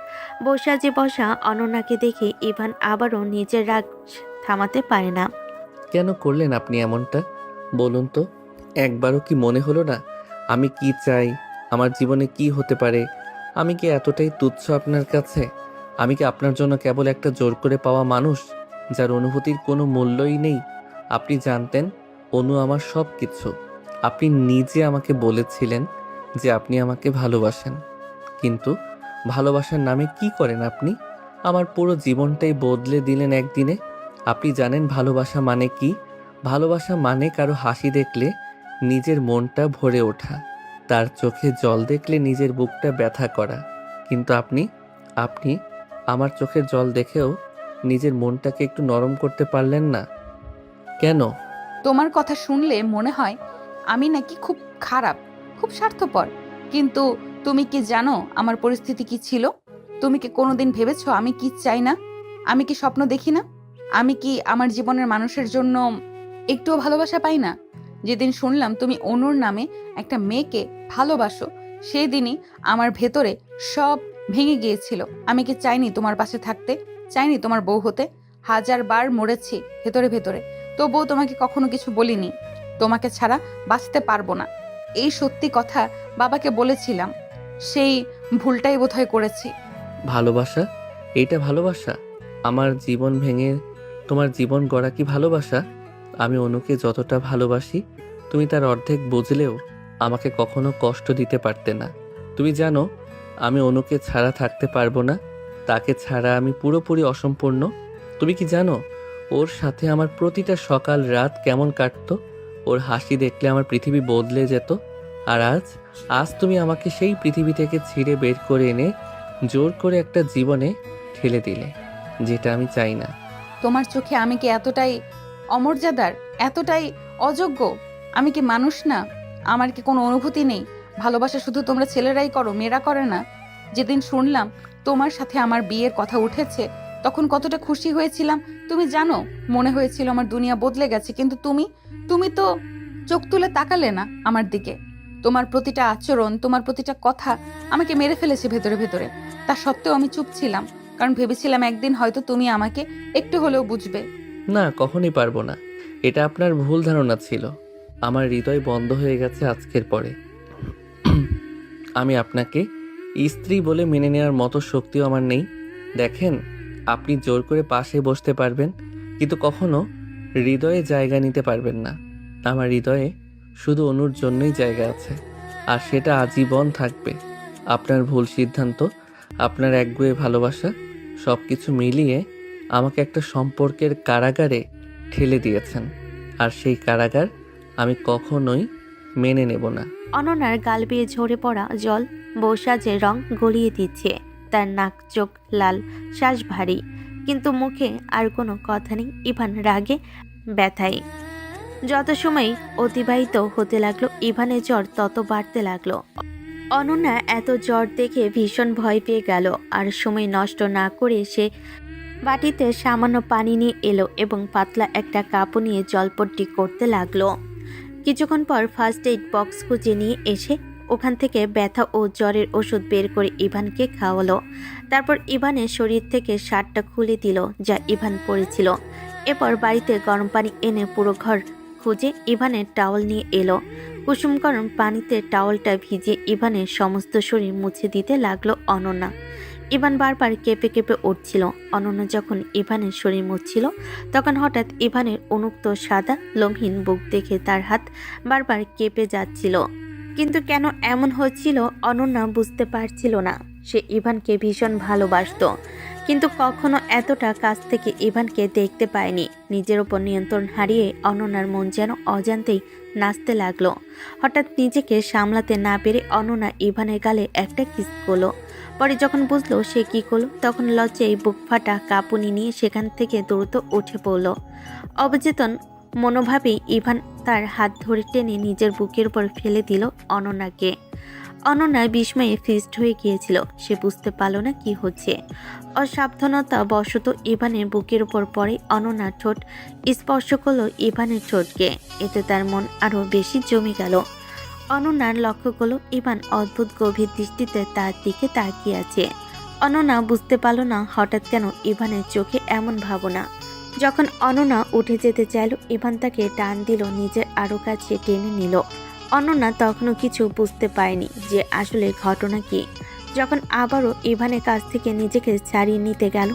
বসা অনন্যাকে দেখে ইভান আবারও নিজের রাগ থামাতে পারে না।
কেন করলেন আপনি এমনটা বলুন তো? একবারও কি মনে হলো না আমি কি চাই, আমার জীবনে কি হতে পারে? আমি কি এতটাই তুচ্ছ আপনার কাছে? আমি কি আপনার জন্য কেবল একটা জোর করে পাওয়া মানুষ, যার অনুভূতির কোনো মূল্যই নেই? আপনি জানতেন অনু আমার সব কিছু। আপনি নিজে আমাকে বলেছিলেন যে আপনি আমাকে ভালোবাসেন, কিন্তু ভালোবাসার নামে কি করেন আপনি? আমার পুরো জীবনটাই বদলে দিলেন একদিনে। আপনি জানেন ভালোবাসা মানে কি? ভালোবাসা মানে কারো হাসি দেখলে নিজের মনটা ভরে ওঠা, তার চোখে জল দেখলে নিজের বুকটা ব্যথা করা। কিন্তু আপনি আপনি আমার চোখের জল দেখেও নিজের মনটাকে একটু নরম করতে পারলেন না কেন?
তোমার কথা শুনলে মনে হয় আমি নাকি খুব খারাপ, খুব স্বার্থপর। কিন্তু তুমি কি জানো আমার পরিস্থিতি কি ছিল? তুমি কি কোনোদিন ভেবেছো আমি কি চাই না? আমি কি স্বপ্ন দেখি না? আমি কি আমার জীবনের মানুষের জন্য একটুও ভালোবাসা পাই না? যেদিন শুনলাম তুমি অনুর নামে একটা মেয়েকে ভালোবাসো, সেই দিনই আমার ভেতরে সব ভেঙে গিয়েছিল। আমি কি চাইনি তোমার পাশে থাকতে? চাইনি তোমার বউ হতে? 1000বার মরেছি ভেতরে ভেতরে, তবুও তোমাকে কখনো কিছু বলিনি। তোমাকে ছাড়া বাঁচতে পারবো না, এই সত্যি কথা বাবাকে বলেছিলাম। সেই ভুলটাই বোধহয় করেছি।
ভালোবাসা? এইটা ভালোবাসা? আমার জীবন ভেঙে তোমার জীবন গড়া কি ভালোবাসা? আমি অনুকে যতটা ভালোবাসি তুমি তার অর্ধেক বুঝলেও আমাকে কখনো কষ্ট দিতে পারতে না। তুমি জানো আমি অনুকে ছাড়া থাকতে পারবো না, তাকে ছাড়া আমি পুরোপুরি অসম্পূর্ণ। তুমি কি জানো ওর সাথে আমার প্রতিটা সকাল রাত কেমন কাটতো? ওর হাসি দেখলে আমার পৃথিবী বদলে যেত। আর আজ তুমি আমাকে সেই পৃথিবী থেকে ছিঁড়ে বের করে এনে জোর করে একটা জীবনে ঠেলে দিলে, যেটা আমি চাই না।
তোমার চোখে আমি কি এতটাই অমর্যাদার, এতটাই অযোগ্য? আমি কি মানুষ না? আমার কি কোনো অনুভূতি নেই? ভালোবাসা শুধু তোমরা ছেলেরাই করো, মেয়েরা করে না? যেদিন শুনলাম তোমার সাথে আমার বিয়ের কথা উঠেছে, তখন কতটা খুশি হয়েছিলাম তুমি জানো। মনে হয়েছিল আমার দুনিয়া বদলে গেছে, কিন্তু তুমি তো চোখ তুলে তাকালে না আমার দিকে। তোমার প্রতিটা আচরণ, তোমার প্রতিটা কথা আমাকে মেরে ফেলেছে ভেতরে ভেতরে। তা সত্ত্বেও আমি চুপ ছিলাম, কারণ ভেবেছিলাম একদিন হয়তো তুমি আমাকে একটু হলেও বুঝবে।
না, কখনই পারবো না। এটা আপনার ভুল ধারণা ছিল। আমার হৃদয় বন্ধ হয়ে গেছে আজকের পরে। আমি আপনাকে স্ত্রী বলে মেনে নেওয়ার মতো শক্তিও আমার নেই। দেখেন, আপনি জোর করে পাশে বসতে পারবেন, কিন্তু কখনো হৃদয়ে জায়গা নিতে পারবেন না। আমার হৃদয়ে শুধু অনুর জন্যই জায়গা আছে, আর সেটা আজীবন থাকবে। আপনার ভুল সিদ্ধান্ত, আপনার একগুঁয়ে ভালোবাসা, সব কিছু মিলিয়ে আমাকে একটা সম্পর্কের কারাগারে ঠেলে দিয়েছেন, আর সেই কারাগার আমি কখনোই মেনে নেব না।
অনন্যার গাল বেয়ে ঝরে পড়া জল বৌসাজের রং গলিয়ে দিচ্ছে। তার নাক চোখ লাল, শ্বাস ভারী, কিন্তু মুখে আর কোনো কথা নেই। ইভান রাগে ব্যথায়। যত সময় অতিবাহিত হতে লাগলো ইভানের জ্বর তত বাড়তে লাগলো। অনন্যা এত জ্বর দেখে ভীষণ ভয় পেয়ে গেল, আর সময় নষ্ট না করে সে বাটিতে সামান্য পানি নিয়ে এলো এবং পাতলা একটা কাপড় নিয়ে জলপট্টি করতে লাগলো। কিছুক্ষণ পর ফার্স্ট এইড বক্স খুঁজে নিয়ে এসে ওখান থেকে ব্যথা ও জ্বরের ওষুধ বের করে ইভানকে খাওয়ালো। তারপর ইভানের শরীর থেকে শার্টটা খুলে দিল যা ইভান পরেছিল। এরপর বাড়িতে গরম পানি এনে পুরো ঘর খুঁজে ইভানের টাওয়াল নিয়ে এলো। কুসুম গরম পানিতে টাওয়ালটা ভিজিয়ে ইভানের সমস্ত শরীর মুছে দিতে লাগলো অনন্যা। ইভান বারবার কেঁপে কেঁপে উঠছিল। অনন্যা যখন ইভানের শরীর মুছছিল তখন হঠাৎ ইভানের উন্মুক্ত সাদা লোমহীন বুক দেখে তার হাত বারবার কেঁপে যাচ্ছিল। কিন্তু কেন এমন হচ্ছিল অনন্যা বুঝতে পারছিল না। সে ইভানকে ভীষণ ভালোবাসতো, কিন্তু কখনো এতটা কাছ থেকে ইভানকে দেখতে পায়নি। নিজের ওপর নিয়ন্ত্রণ হারিয়ে অনন্যার মন যেন অজান্তেই নাচতে লাগলো। হঠাৎ নিজেকে সামলাতে না পেরে অনন্যা ইভানের গালে একটা কিস করলো। পরে যখন বুঝলো সে কি করলো, তখন লজ্জায় বুক ফাটা কাঁপুনি নিয়ে সেখান থেকে দ্রুত উঠে পড়ল। অবচেতন মনোভাবেই ইভান তার হাত ধরে টেনে নিজের বুকের উপর ফেলে দিল অনন্যাকে। অনন্যা বিস্ময়ে ফিস্ট হয়ে গিয়েছিল। সে বুঝতে পারল না কি হচ্ছে। অসাবধানতা বশত ইভানের বুকের উপর পড়ে অনন্যার ঠোঁট স্পর্শ করলো ইভানের ঠোঁটকে। এতে তার মন আরো বেশি জমে গেল। অনন্যার লক্ষ্য করলো ইভান অদ্ভুত গভীর দৃষ্টিতে তার দিকে তাকিয়ে আছে। অনন্যা বুঝতে পারল না হঠাৎ কেন ইভানের চোখে এমন ভাবনা। যখন অনন্যা উঠে যেতে চাইল, ইভান তাকে টান দিল, নিজের আরো কাছে টেনে নিল। অনন্যা তখনও কিছু বুঝতে পারেনি যে আসলে ঘটনা কি। যখন আবারও ইভানের কাছ থেকে নিজেকে ছাড়িয়ে নিতে গেল,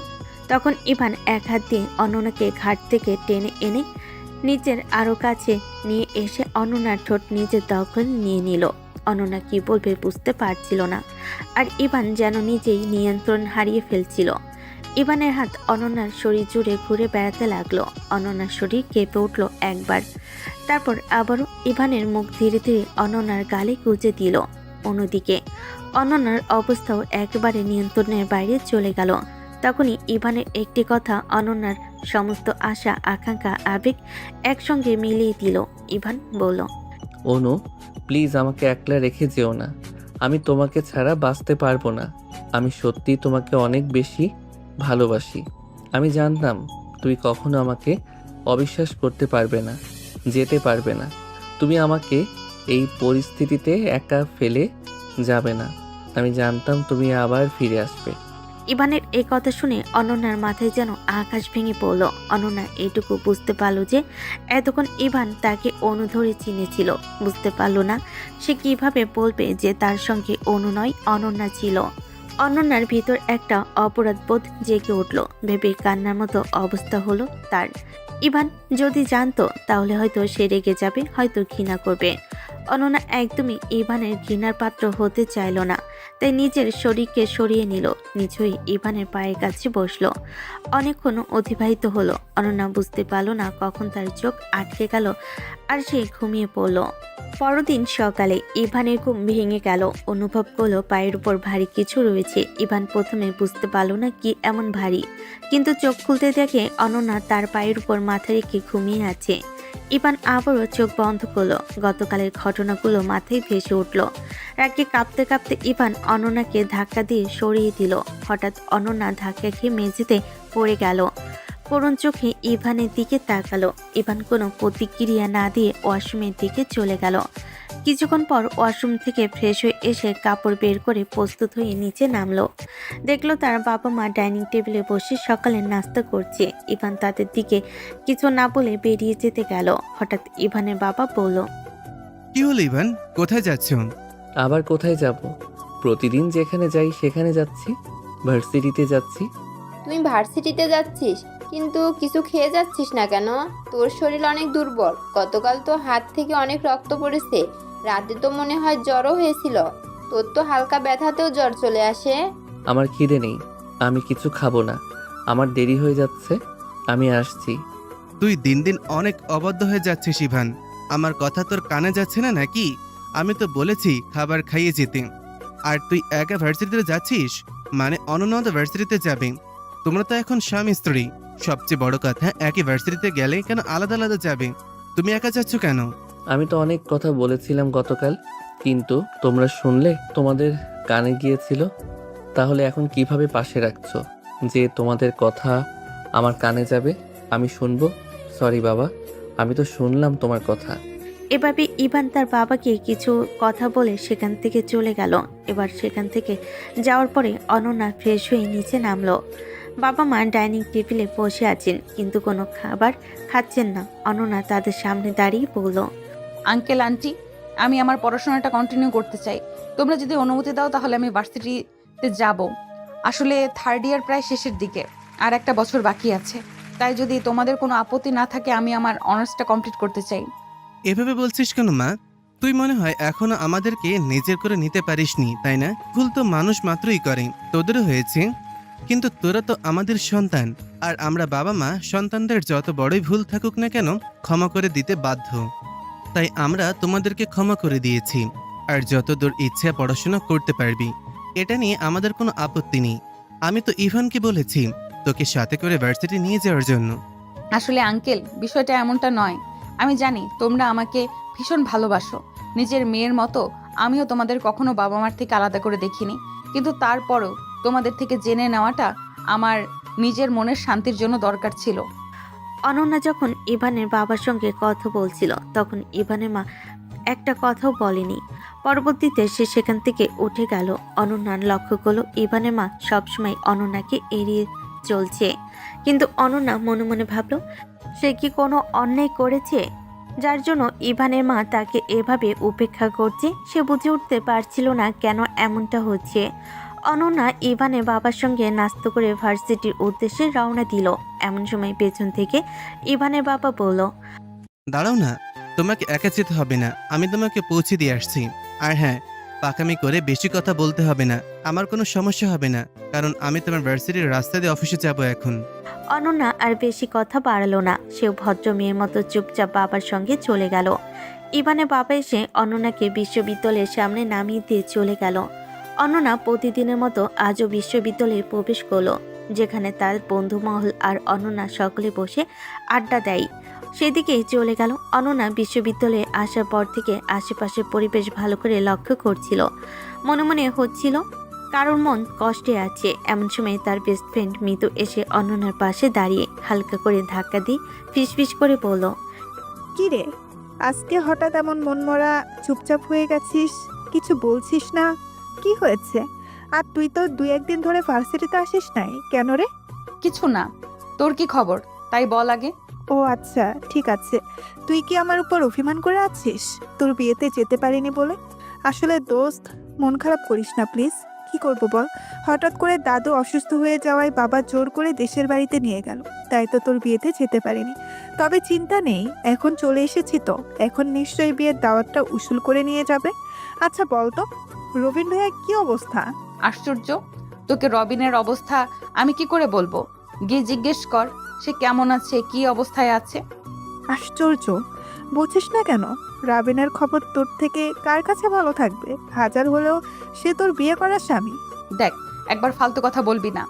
তখন ইভান এক হাত দিয়ে অনন্যাকে ঘাট থেকে টেনে এনে নিজের আরো কাছে নিয়ে এসে অনন্যার ঠোঁট নিজের দখল নিয়ে নিল। অনন্যা কি বলবে বুঝতে পারছিল না, আর ইভান যেন নিজেই নিয়ন্ত্রণ হারিয়ে ফেলছিল। ইভানের হাত অনন্যার শরীর জুড়ে ঘুরে বেড়াতে লাগলো। অনন্যার শরীর কেঁপে উঠল একবার, তারপর আবারও ইভানের মুখ ধীরে ধীরে অনন্যার গালে গুজে দিল। অন্যদিকে অনন্যার অবস্থাও একেবারে নিয়ন্ত্রণের বাইরে চলে গেল। তখনই ইভানের একটি কথা অনন্যার সমস্ত আশা আকাঙ্ক্ষা আবেগ একসঙ্গে মিলিয়ে দিল। ইভান বলল,
অনু, প্লিজ আমাকে একলা রেখে যেও না। আমি তোমাকে ছাড়া বাঁচতে পারবো না। আমি সত্যি তোমাকে অনেক বেশি ভালোবাসি। আমি জানতাম তুই কখনো আমাকে অবিশ্বাস করতে পারবে না, যেতে পারবে না। তুমি আমাকে এই পরিস্থিতিতে একা ফেলে যাবে না। আমি জানতাম তুমি আবার ফিরে আসবে।
ইভানের এই কথা শুনে অনন্যার মাথায় যেন আকাশ ভেঙে পড়ল। অনন্যা এটুকু বুঝতে পারল যে এতক্ষণ ইভান তাকে অনু ধরে চিনেছিল। বুঝতে পারল না সে কিভাবে বলবে যে তার সঙ্গে অনু নয় অনন্যা ছিল। অনন্যার ভিতর একটা অপরাধবোধ জেগে উঠল। ভেবে কান্নার মতো অবস্থা হলো তার। ইভান যদি জানতো তাহলে হয়তো সে রেগে যাবে, হয়তো ঘৃণা করবে। অনন্যা একদমই ইভানের ঘৃণার পাত্র হতে চাইল না, তাই নিজের শরীরকে সরিয়ে নিল। নিচই ইভানের পায়ের কাছে বসলো। অনেকক্ষণ অতিবাহিত হলো। অনন্যা বুঝতে পারল না কখন তার চোখ আটকে গেল আর সে ঘুমিয়ে পড়ল। পরদিন সকালে ইভানের ঘুম ভেঙে গেল। অনুভব করলো পায়ের উপর ভারী কিছু রয়েছে। ইভান প্রথমে বুঝতে পারল না কি এমন ভারী, কিন্তু চোখ খুলতে দেখে অনন্যা তার পায়ের উপর মাথা রেখে ঘুমিয়ে আছে। ইভান আবারও চোখ বন্ধ করলো। গতকালের ঘটনাগুলো মাথায় ভেসে উঠল। রাগে কাঁপতে কাঁপতে ইভান অনন্যাকে ধাক্কা দিয়ে সরিয়ে দিল। হঠাৎ অনন্যা ধাক্কা খেয়ে মেঝেতে পড়ে গেল। করুণ চোখে ইভানের দিকে তাকালো। ইভান কোনো প্রতিক্রিয়া না দিয়ে ওয়াশরুমের দিকে চলে গেল। কিছুক্ষণ পর ওয়াশরুম থেকে ফ্রেশ হয়ে এসে কাপড় বের করে প্রস্তুত হয়ে নিচে নামলো। দেখলো তার বাবা মা ডাইনিং টেবিলে বসে সকালের নাস্তা করছে। ইভান তাদের দিকে কিছু না বলে বেরিয়ে যেতে গেল। হঠাৎ ইভানের বাবা বলল,
কি হলো ইভান, কোথায় যাচ্ছ?
আবার কোথায় যাব? প্রতিদিন যেখানে যাই সেখানে যাচ্ছি। ভার্সিটিতে যাচ্ছি।
তুই ভার্সিটিতে যাচ্ছিস, কিন্তু কিছু খেয়ে যাচ্ছিস না কেন? তোর শরীর অনেক দুর্বল। গতকাল তো হাত থেকে অনেক রক্ত পড়েছে। রাতে তো মনে হয় জ্বরও হয়েছিল। তোর তো হালকা ব্যথাতেও জ্বর চলে আসে।
আমার খিদে নেই, আমি কিছু খাবো না। আমার দেরি হয়ে যাচ্ছে, আমি আসছি।
তুই দিন দিন অনেক অবাধ্য হয়ে যাচ্ছিস ইভান। আমার কথা তোর কানে যাচ্ছে না নাকি? আমি তো বলেছি খাবার খাইয়ে যেতে। আর তুই একা ভার্সিটিতে যাচ্ছিস, মানে অনন্যা ভার্সিটিতে যাবে। তোমরা তো এখন স্বামী স্ত্রী। সবচেয়ে বড় কথা, একই ভার্সিটিতে গেলে কেন আলাদা আলাদা যাবে? তুমি একা যাচ্ছ কেন?
আমি তো অনেক কথা বলেছিলাম গতকাল, কিন্তু তোমরা শুনলে? তোমাদের কানে গিয়েছিল। তাহলে এখন কিভাবে পাশে রাখছো যে তোমাদের কথা আমার কানে যাবে, আমি শুনবো? সরি বাবা, আমি তো শুনলাম তোমার কথা।
এভাবে ইভান তার বাবাকে কিছু কথা বলে সেখান থেকে চলে গেল। এবার সেখান থেকে যাওয়ার পরে অনন্যা ফ্রেশ হয়ে নিচে নামলো। বাবা মা ডাইনিং টেবিলে বসে আছেন, কিন্তু কোনো খাবার খাচ্ছেন না। অনন্যা তাদের সামনে দাঁড়িয়ে বলল,
আঙ্কেল আন্টি, আমি আমার পড়াশোনাটা কন্টিনিউ করতে চাই। তোমরা যদি অনুমতি দাও তাহলে আমি ভার্সিটিতে যাব। আসলে থার্ড ইয়ার প্রায় শেষের দিকে, আর একটা বছর বাকি আছে। তাই যদি তোমাদের কোনো আপত্তি না থাকে আমি আমার অনার্সটা কমপ্লিট করতে চাই।
এভাবে বলছিস কেন মা? তুই মনে হয় এখনো আমাদেরকে নিজের করে নিতে পারিসনি, তাই না? ভুল তো মানুষ মাত্রই করে, তোদেরও হয়েছে। কিন্তু তোরা তো আমাদের সন্তান, আর আমরা বাবা মা সন্তানদের যত বড়ই ভুল থাকুক না কেন ক্ষমা করে দিতে বাধ্য। তাই আমরা তোমাদেরকে ক্ষমা করে দিয়েছি, আর যত দূর ইচ্ছা পড়াশোনা করতে পারবি, এটা নিয়ে আমাদের কোনো আপত্তি নেই। আমি তো ইভানকে বলেছি তোকে সাথে করে ভার্সিটি নিয়ে যাওয়ার জন্য।
আসলে আঙ্কেল, বিষয়টা এমনটা নয়। আমি জানি তোমরা আমাকে ভীষণ ভালোবাসো, নিজের মেয়ের মতো। আমিও তোমাদের কখনো বাবা মার থেকে আলাদা করে দেখিনি, কিন্তু তারপরও তোমাদের থেকে জেনে নেওয়াটা আমার নিজের মনের শান্তির জন্য দরকার ছিল।
অনন্যা যখন ইভানের বাবার সঙ্গে কথা বলছিল তখন ইভানের মা একটা কথাও বলেনি। পরবর্তীতে সে সেখান থেকে উঠে গেল। অনন্যার লক্ষ্য করলো ইভানের মা সবসময় অনন্যাকে এড়িয়ে চলছে, কিন্তু অনন্যা মনে মনে ভাবলো সে কি কোনো অন্যায় করেছে যার জন্য ইভানের মা তাকে এভাবে উপেক্ষা করছে। সে বুঝে উঠতে পারছিল না কেন এমনটা হচ্ছে। অনন্যা ইভানের বাবার সঙ্গে নাস্তা করে ভার্সিটির উদ্দেশ্যে রওনা দিল। এমন সময় পেছন থেকে ইভানের বাবা বলল,
দাঁড়াও না, তোমাকে একা যেতে হবে না, আমি তোমাকে পৌঁছে দিয়ে আসছি। আর হ্যাঁ, পাকামি করে বেশি কথা বলতে হবে না, আমার কোনো সমস্যা হবে না, কারণ আমি তোমার ভার্সিটির রাস্তা দিয়ে অফিসে যাব এখন।
অনন্যা আর বেশি কথা বাড়ালো না, সেও ভদ্র মেয়ের মতো চুপচাপ বাবার সঙ্গে চলে গেল। ইভানের বাবা এসে অনন্যাকে বিশ্ববিদ্যালয়ের সামনে নামিয়ে দিয়ে চলে গেল। অনন্যা প্রতিদিনের মতো আজও বিশ্ববিদ্যালয়ে প্রবেশ করলো, যেখানে তার বন্ধু মহল আর অনন্যা সকলে বসে আড্ডা দেয়। সেদিকেই চলে গেল। অনন্যা বিশ্ববিদ্যালয়ে আসার পর থেকে আশেপাশের পরিবেশ ভালো করে লক্ষ্য করছিল। মনে মনে হচ্ছিল কারোর মন কষ্টে আছে। এমন সময় তার বেস্ট ফ্রেন্ড মিতু এসে অনন্যার পাশে দাঁড়িয়ে হালকা করে ধাক্কা দিয়ে ফিসফিস করে বলল,
কি রে, আজকে হঠাৎ এমন মনমরা চুপচাপ হয়ে গেছিস? কিছু বলছিস না, কি হয়েছে? আর তুই তো 2-1 দিন ধরে ভার্সিটিতে আসিস নাই কেন রে?
কিছু না, তোর কি খবর তাই বল আগে।
ও আচ্ছা, ঠিক আছে। তুই কি আমার উপর অভিমান করে আছিস তোর বিয়েতে যেতে পারিনি বলে? আসলে দোস্ত, মন খারাপ করিস না প্লিজ। কি করব বল, হঠাৎ করে দাদু অসুস্থ হয়ে যাওয়ায় বাবা জোর করে দেশের বাড়িতে নিয়ে গেল, তাই তো তোর বিয়েতে যেতে পারিনি। তবে চিন্তা নেই, এখন চলে এসেছি তো, এখন নিশ্চয়ই বিয়ের দাওয়াতটা উসুল করে নিয়ে যাবে। আচ্ছা বল তো, রবিন ভাইয়া কি অবস্থা?
আশ্চর্য, তোকে রবিনের অবস্থা আমি কি করে বলবো? গিয়ে জিজ্ঞেস কর সে কেমন আছে, কি অবস্থায় আছে।
আশ্চর্য, বুঝিস না কেন? রাবিনের খবর তোর থেকে কার কাছে ভালো থাকবে? হাজার হলেও সে তোর বিয়ে করার স্বামী।
দেখ, একবার ফালতু কথা বলবি না।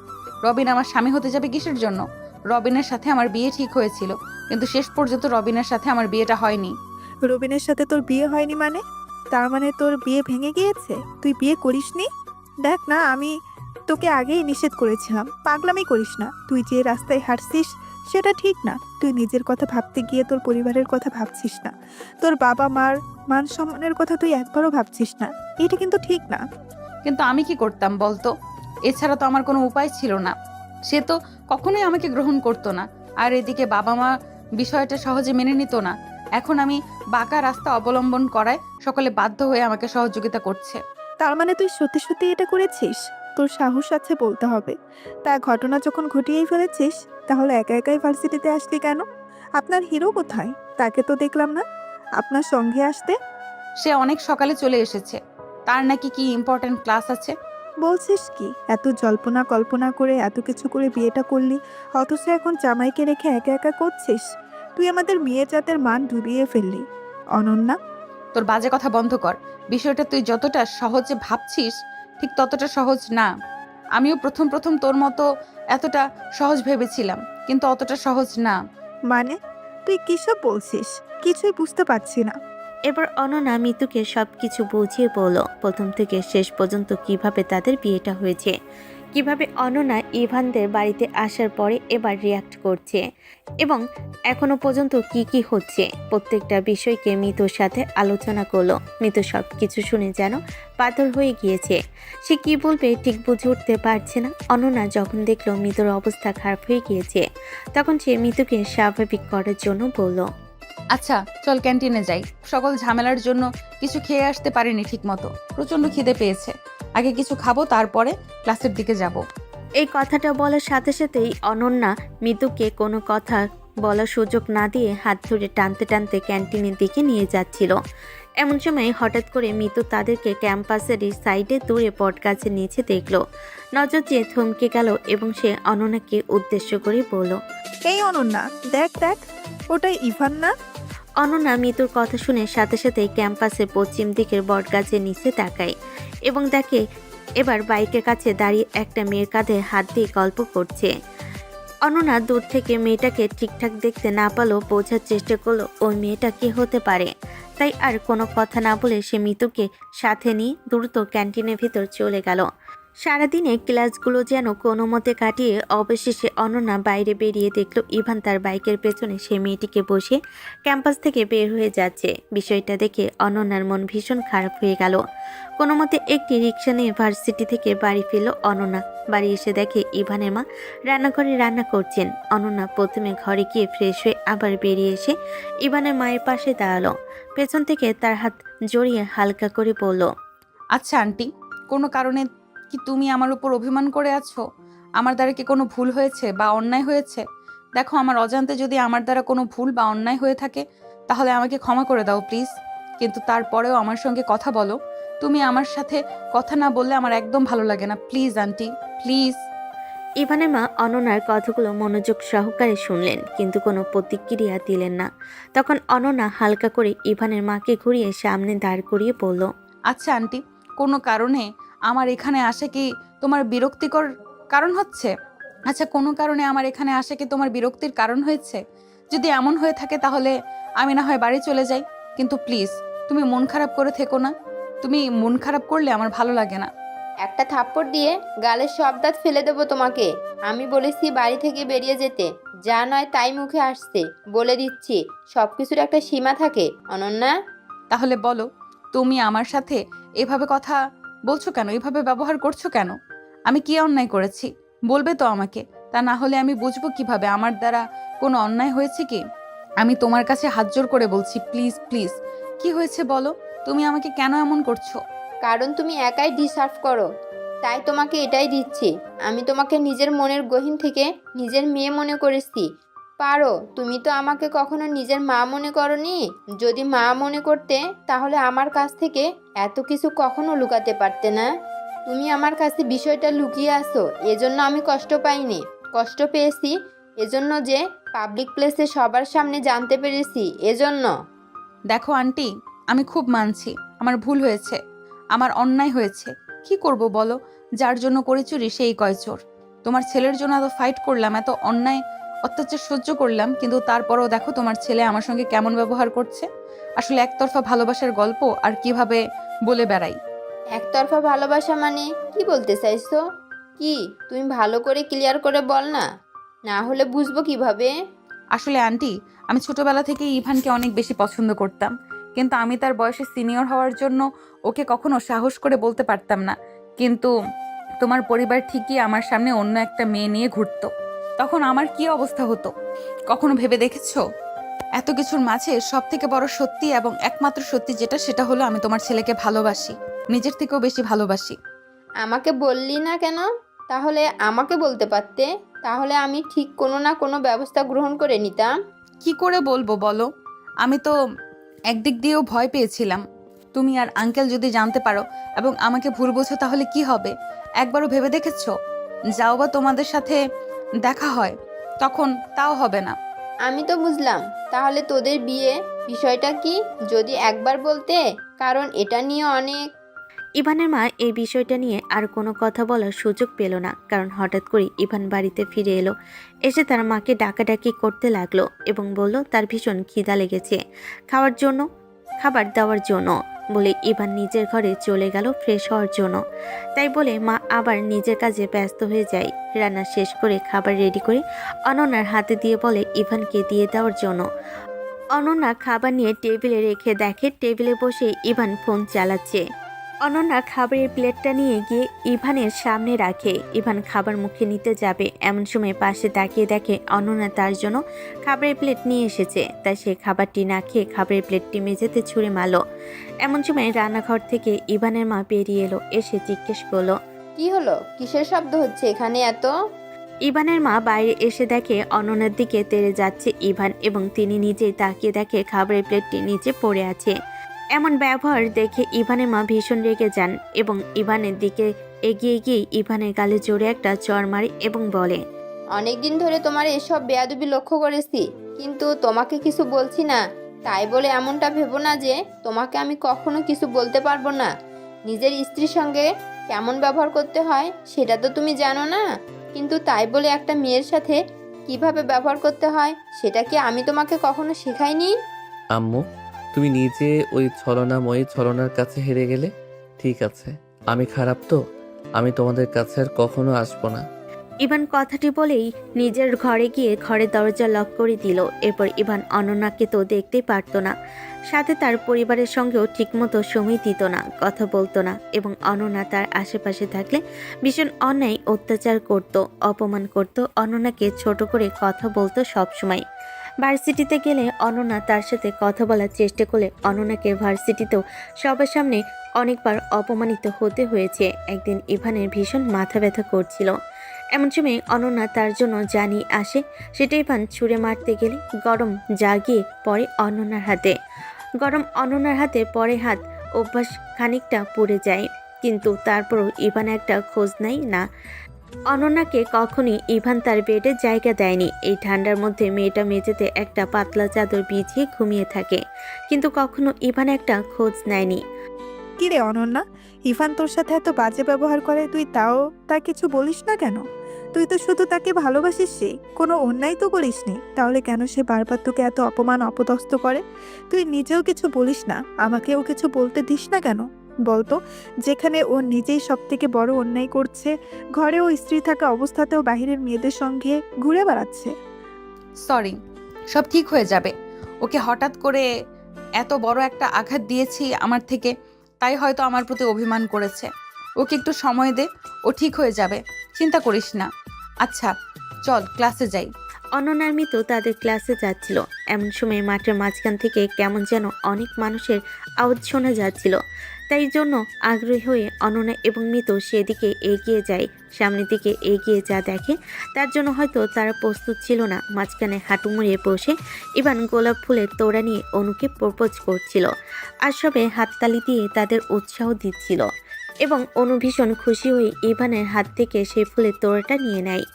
রবিন আমার স্বামী হতে যাবে কিসের জন্য? রবিনের সাথে আমার বিয়ে ঠিক হয়েছিল, কিন্তু শেষ পর্যন্ত রবিনের সাথে আমার বিয়েটা হয়নি।
রবিনের সাথে তোর বিয়ে হয়নি মানে? তার মানে তোর বিয়ে ভেঙে গিয়েছে, তুই বিয়ে করিসনি? দেখ না, আমি তোকে আগেই নিষেধ করেছিলাম, পাগলামি করিস না। তুই যে রাস্তায় হাঁটছিস সেটা ঠিক না। তুই নিজের কথা ভাবতে গিয়ে তোর পরিবারের কথা ভাবছিস না, তোর বাবা মার মান সম্মানের কথা তুই একবারও ভাবছিস না। এটা কিন্তু ঠিক না।
কিন্তু আমি কি করতাম বলতো? এছাড়া তো আমার কোনো উপায় ছিল না। সে তো কখনোই আমাকে গ্রহণ করতো না, আর এদিকে বাবা মা বিষয়টা সহজে মেনে নিত না। এখন আমি বাঁকা রাস্তা অবলম্বন করায় সকলে বাধ্য হয়ে আমাকে সহযোগিতা করছে।
তার মানে তুই সত্যি সত্যি এটা করেছিস? তোর সাহস আছে বলতে হবে। তা ঘটনা যখন ঘটিয়েই ফেলেছিস, তাহলে একা একাই ভার্সিটিতে আসলি কেন? আপনার হিরো কোথায়? তাকে তো দেখলাম না আপনার সঙ্গে আসতে।
সে অনেক সকালে চলে এসেছে, তার নাকি কি ইম্পর্ট্যান্ট ক্লাস আছে।
বলছিস কি? এত জল্পনা কল্পনা করে এত কিছু করে বিয়েটা করলি, অথচ এখন জামাইকে রেখে একা একা করছিস। তুই আমাদের মেয়ে জাতের মান ডুবিয়ে ফেললি অনন্যা।
তোর বাজে কথা বন্ধ কর। বিষয়টা তুই যতটা সহজে ভাবছিস ঠিক ততটা সহজ না। আমিও প্রথম প্রথম তোর মতো এতটা সহজ ভেবেছিলাম, কিন্তু অতটা সহজ না।
মানে তুই কিসব বলছিস? কিছুই বুঝতে পারছি না।
এবার অনন্যা মিতুকে সব কিছু বুঝিয়ে বলল প্রথম থেকে শেষ পর্যন্ত কিভাবে তাদের বিয়েটা হয়েছে, কিভাবে অনন্যা ইভানদের বাড়িতে আসার পরে এবার রিয়াক্ট করছে, এবং এখনো পর্যন্ত কি কি হচ্ছে প্রত্যেকটা বিষয়কে মিতুর সাথে আলোচনা করলো। মিতু সব কিছু শুনে যেন পাথর হয়ে গিয়েছে। সে কি বলবে ঠিক বুঝে উঠতে পারছে না। অনন্যা যখন দেখলো মিতুর অবস্থা খারাপ হয়ে গিয়েছে, তখন সে মিতুকে স্বাভাবিক করার জন্য বলল,
আচ্ছা চল ক্যান্টিনে যাই। সকল ঝামেলার জন্য কিছু খেয়ে আসতে পারিনি ঠিক মতো, প্রচন্ড খিদে পেয়েছে। আগে কিছু খাবো, তারপরে ক্লাসের দিকে যাব।
এই কথাটা বলার সাথে সাথেই অনন্যা মিতুকে কোনো কথা বলার সুযোগ না দিয়ে হাত ধরে টানতে টানতে ক্যান্টিনের দিকে নিয়ে যাচ্ছিল। এমন সময় হঠাৎ করে মিতু তাদেরকে ক্যাম্পাসেরই সাইডে দূরে বটগাছের নিচে দেখলো। নজর চেয়ে থমকে গেল এবং সে অনন্যাকে উদ্দেশ্য করে বলল,
এই অনন্যা, দেখ দেখ, ওটাই ইভান না?
অনন্যা মিতুর কথা শুনে সাথে সাথেই ক্যাম্পাসের পশ্চিম দিকের বটগাছের নিচে তাকায় এবং দেখে এবার বাইকের কাছে দাঁড়িয়ে একটা মেয়ের কাঁধে হাত দিয়ে গল্প করছে। অনন্যা দূর থেকে মেয়েটাকে ঠিকঠাক দেখতে না পারলেও বোঝার চেষ্টা করলো ওই মেয়েটা কে হতে পারে। তাই আর কোনো কথা না বলে সে মিতুকে সাথে নিয়ে দ্রুত ক্যান্টিনের ভিতর চলে গেল। সারাদিনে ক্লাসগুলো যেন কোনো মতে কাটিয়ে অবশেষে অনন্যা বাইরে বেরিয়ে দেখলো ইভান তার বাইকের পেছনে সে মেয়েটিকে বসে ক্যাম্পাস থেকে বের হয়ে যাচ্ছে। বিষয়টা দেখে অনন্যার মন ভীষণ খারাপ হয়ে গেল। কোনো মতে একটি রিক্সা নিয়ে ভার্সিটি থেকে বাড়ি ফিরল অনন্যা। বাড়ি এসে দেখে ইভানের মা রান্নাঘরে রান্না করছেন। অনন্যা প্রথমে ঘরে গিয়ে ফ্রেশ হয়ে আবার বেরিয়ে এসে ইভানের মায়ের পাশে দাঁড়ালো। পেছন থেকে তার হাত জড়িয়ে হালকা করে বলল,
আচ্ছা আন্টি, কোনো কারণে কি তুমি আমার উপর অভিমান করে আছো? আমার দ্বারা কি কোনো ভুল হয়েছে বা অন্যায় হয়েছে? দেখো, আমার অজান্তে যদি আমার দ্বারা কোনো ভুল বা অন্যায় হয়ে থাকে তাহলে আমাকে ক্ষমা করে দাও প্লিজ। কিন্তু তারপরেও আমার সঙ্গে কথা বলো। তুমি আমার সাথে কথা না বললে আমার একদম ভালো লাগে না। Please aunty, please.
ইভানের মা অনন্যার কথাগুলো মনোযোগ সহকারে শুনলেন কিন্তু কোনো প্রতিক্রিয়া দিলেন না। তখন অনন্যা হালকা করে ইভানের মাকে ঘুরিয়ে সামনে দাঁড় করিয়ে বলল,
আচ্ছা আন্টি, কোনো কারণে আমার এখানে আসা কি তোমার বিরক্তিকর কারণ হচ্ছে? আচ্ছা, কোনো কারণে আমার এখানে আসা কি তোমার বিরক্তির কারণ হয়েছে? যদি এমন হয়ে থাকে তাহলে আমি না হয় বাড়ি চলে যাই, কিন্তু প্লিজ তুমি মন খারাপ করে থেকো না। তুমি মন খারাপ করলে আমার ভালো লাগে না।
একটা থাপ্পড় দিয়ে গালের সব দাঁত ফেলে দেবো তোমাকে। আমি বলেছি বাড়ি থেকে বেরিয়ে যেতে, যা নয় তাই মুখে আসছে। বলে দিচ্ছি, সব কিছুর একটা সীমা থাকে অনন্যা।
তাহলে বলো, তুমি আমার সাথে এভাবে কথা বলছো কেন? এভাবে ব্যবহার করছো কেন? আমি কি অন্যায় করেছি বলবে তো আমাকে। তা না হলে আমি বুঝবো কিভাবে আমার দ্বারা কোনো অন্যায় হয়েছে কি। আমি তোমার কাছে হাত জোর করে বলছি, প্লিজ প্লিজ, কি হয়েছে বলো? তুমি আমাকে কেন এমন করছো?
কারণ তুমি একাই ডিসার্ভ করো, তাই তোমাকে এটাই দিচ্ছি। আমি তোমাকে নিজের মনের গহীন থেকে নিজের মেয়ে মনে করেছি। পারো, তুমি তো আমাকে কখনো নিজের মা মনে করনি। যদি মা মনে করতে তাহলে আমার কাছ থেকে এত কিছু কখনো লুকাতে পারতে না। তুমি আমার কাছে বিষয়টা লুকিয়ে আসো, এজন্য আমি কষ্ট পাইনি। কষ্ট পেয়েছি এজন্য যে পাবলিক প্লেসে সবার সামনে জানতে পেরেছি, এজন্য।
দেখো আন্টি, আমি খুব মানছি আমার ভুল হয়েছে, আমার অন্যায় হয়েছে। কি করব বলো? যার জন্য করে চুরি সেই কয় চোর। তোমার ছেলের জন্য এত ফাইট করলাম, এত অন্যায় অত্যাচার সহ্য করলাম, কিন্তু তারপরও দেখো তোমার ছেলে আমার সঙ্গে কেমন ব্যবহার করছে। আসলে একতরফা ভালোবাসার গল্প আর কিভাবে বলে বেড়াই।
একতরফা ভালোবাসা মানে কি বলতে চাইছো? কি তুমি ভালো করে ক্লিয়ার করে বল না, না হলে বুঝবো কিভাবে?
আসলে আন্টি, আমি ছোটবেলা থেকেই ইভানকে অনেক বেশি পছন্দ করতাম, কিন্তু আমি তার বয়সে সিনিয়র হওয়ার জন্য ওকে কখনো সাহস করে বলতে পারতাম না। কিন্তু তোমার পরিবার ঠিকই আমার সামনে অন্য একটা মেয়ে নিয়ে ঘুরতো। তখন আমার কি অবস্থা হতো কখনো ভেবে দেখেছো? এত কিছুর মাঝে সব থেকে বড় সত্যি এবং একমাত্র সত্যি যেটা, সেটা হলো আমি তোমার ছেলেকে ভালোবাসি, নিজের থেকেও বেশি ভালোবাসি।
আমাকে বললি না কেন? তাহলে আমাকে বলতে পারতে, তাহলে আমি ঠিক কোনো না কোনো ব্যবস্থা গ্রহণ করে নিতাম।
কি করে বলবো বলো? আমি তো একদিক দিয়েও ভয় পেয়েছিলাম তুমি আর আঙ্কেল যদি জানতে পারো এবং আমাকে ভুল বোঝো তাহলে কি হবে। একবারও ভেবে দেখেছো? যাও বা তোমাদের সাথে দেখা হয় তখন, তাও হবে না।
আমি তো বুঝলাম, তাহলে তোদের বিয়ে বিষয়টা কি যদি একবার বলতে, কারণ এটা নিয়ে অনেক।
ইভানের মা এই বিষয়টা নিয়ে আর কোনো কথা বলার সুযোগ পেল না, কারণ হঠাৎ করে ইভান বাড়িতে ফিরে এলো। এসে তার মাকে ডাকাডাকি করতে লাগলো এবং বলল তার ভীষণ খিদা লেগেছে, খাবার দেওয়ার জন্য বলে ইভান নিজের ঘরে চলে গেল ফ্রেশ হওয়ার জন্য। তাই বলে মা আবার নিজের কাজে ব্যস্ত হয়ে যায়। রান্না শেষ করে খাবার রেডি করে অনন্যার হাতে দিয়ে বলে ইভানকে দিয়ে দেওয়ার জন্য। অনন্যা খাবার নিয়ে টেবিলে রেখে দেখে টেবিলে বসে ইভান ফোন চালাচ্ছে। অনন্যা খাবারের প্লেটটা নিয়ে গিয়ে ইভানের সামনে রাখে। ইভান খাবার মুখে নিতে যাবে, এমন সময় পাশে তাকিয়ে দেখে অনন্যা তার জন্য খাবারের প্লেট নিয়ে এসেছে। তাই সে খাবারটি না খেয়ে খাবারের প্লেটটি মেঝেতে ছুঁড়ে মারল। এমন সময় রান্নাঘর থেকে ইভানের মা বেরিয়ে এলো, এসে জিজ্ঞেস করলো,
কি হলো? কিসের শব্দ হচ্ছে এখানে এত?
ইভানের মা বাইরে এসে দেখে অনন্যার দিকে তেড়ে যাচ্ছে ইভান এবং তিনি নিজেই তাকিয়ে দেখে খাবারের প্লেটটি নিচে পড়ে আছে। এমন ব্যবহার দেখে ইভানের মা ভীষণ রেগে যান এবং ইভানের দিকে এগিয়ে গিয়ে ইভানের গালে জোরে একটা চড় মারে এবং বলে,
অনেকদিন ধরে তোমার এসব বেয়াদবি লক্ষ্য করেছি, কিন্তু তোমাকে কিছু বলছি না তাই বলে এমনটা ভেবো না যে তোমাকে আমি কখনো কিছু বলতে পারবো না। নিজের স্ত্রীর সঙ্গে কেমন ব্যবহার করতে হয় সেটা তো তুমি জানো না, কিন্তু তাই বলে একটা মেয়ের সাথে কিভাবে ব্যবহার করতে হয় সেটা কি আমি তোমাকে কখনো শেখাইনি?
আম্মু, তুমি নিজে ওই ছলনাময়ী ছলনার কাছে হেরে গেলে। ঠিক আছে, আমি খারাপ তো, আমি তোমাদের কাছে আর কখনো আসবো না।
ইভান কথাটি বলেই নিজের ঘরে গিয়ে ঘরের দরজা লক করে দিল। এরপর ইভান অনন্যাকে তো দেখতেই পারতো না, সাথে তার পরিবারের সঙ্গেও ঠিকমতো সময় দিত না, কথা বলতো না এবং অনন্যা তার আশেপাশে থাকলে ভীষণ অন্যায় অত্যাচার করত, অপমান করত, অনন্যাকে ছোট করে কথা বলতো সবসময়। ভার্সিটিতে গেলে অনন্যা তার সাথে কথা বলার চেষ্টা করলে অনন্যাকে ভার্সিটিতেও সবার সামনে অনেকবার অপমানিত হতে হয়েছে। একদিন ইভানের ভীষণ মাথা ব্যথা করছিল, এমন সময় অনন্যা তার জন্য জানি আসে। সেটা ইভান ছুঁড়ে মারতে গেলে গরম জাগিয়ে পড়ে অনন্যার হাতে। গরম অনন্যার হাতে পরে হাত অভ্যাস খানিকটা পড়ে যায়, কিন্তু তারপরও ইভান একটা খোঁজ নেয় না। অনন্যাকে কখনই ইভান তার বেডে জায়গা দেয়নি। এই ঠান্ডার মধ্যে মেয়েটা মেঝেতে একটা পাতলা চাদর বিছিয়ে ঘুমিয়ে থাকে, কিন্তু কখনো ইভান একটা খোঁজ নেয়নি।
কি রে অনন্যা, ইভান তোর সাথে এত বাজে ব্যবহার করে, তুই তাও তা কিছু বলিস না কেন? তুই তো শুধু তাকে ভালোবাসিস, সে কোনো অন্যায় তো করিসনি, তাহলে কেন সে বারবার তোকে এত অপমান অপদস্থ করে? তুই নিজেও কিছু বলিস না, আমাকেও কিছু বলতে দিস না কেন বলতো? যেখানে ও নিজেই সব থেকে বড় অন্যায় করছে, ঘরে ও স্ত্রী থাকা অবস্থাতেও বাইরের মেয়েদের সঙ্গে ঘুরে বেড়াচ্ছে।
সরি, সব ঠিক হয়ে যাবে। ওকে হঠাৎ করে এত বড় একটা আঘাত দিয়েছি আমার থেকে, তাই হয়তো আমার প্রতি অভিমান করেছে। ওকে একটু সময় দে, ও ঠিক হয়ে যাবে, চিন্তা করিস না। আচ্ছা চল ক্লাসে যাই।
অনন্যার মিতু তাদের ক্লাসে যাচ্ছিল, এমন সময় মাঠের মাঝখান থেকে কেমন যেন অনেক মানুষের আওয়াজ শোনা যাচ্ছিল। তাই জন্য আগ্রহী হয়ে অনন্যা এবং মিতু সেদিকে এগিয়ে যায়। সামনের দিকে এগিয়ে যা দেখে তার জন্য হয়তো তারা প্রস্তুত ছিল না। মাঝখানে হাঁটু মুড়িয়ে বসে ইভান গোলাপ ফুলের তোড়া নিয়ে অনুকে প্রপোজ করছিল, আর সবে হাততালি দিয়ে তাদের উৎসাহ দিচ্ছিল এবং অনু ভীষণ খুশি হয়ে ইভানের হাত থেকে সেই ফুলের তোড়াটা নিয়ে নেয়।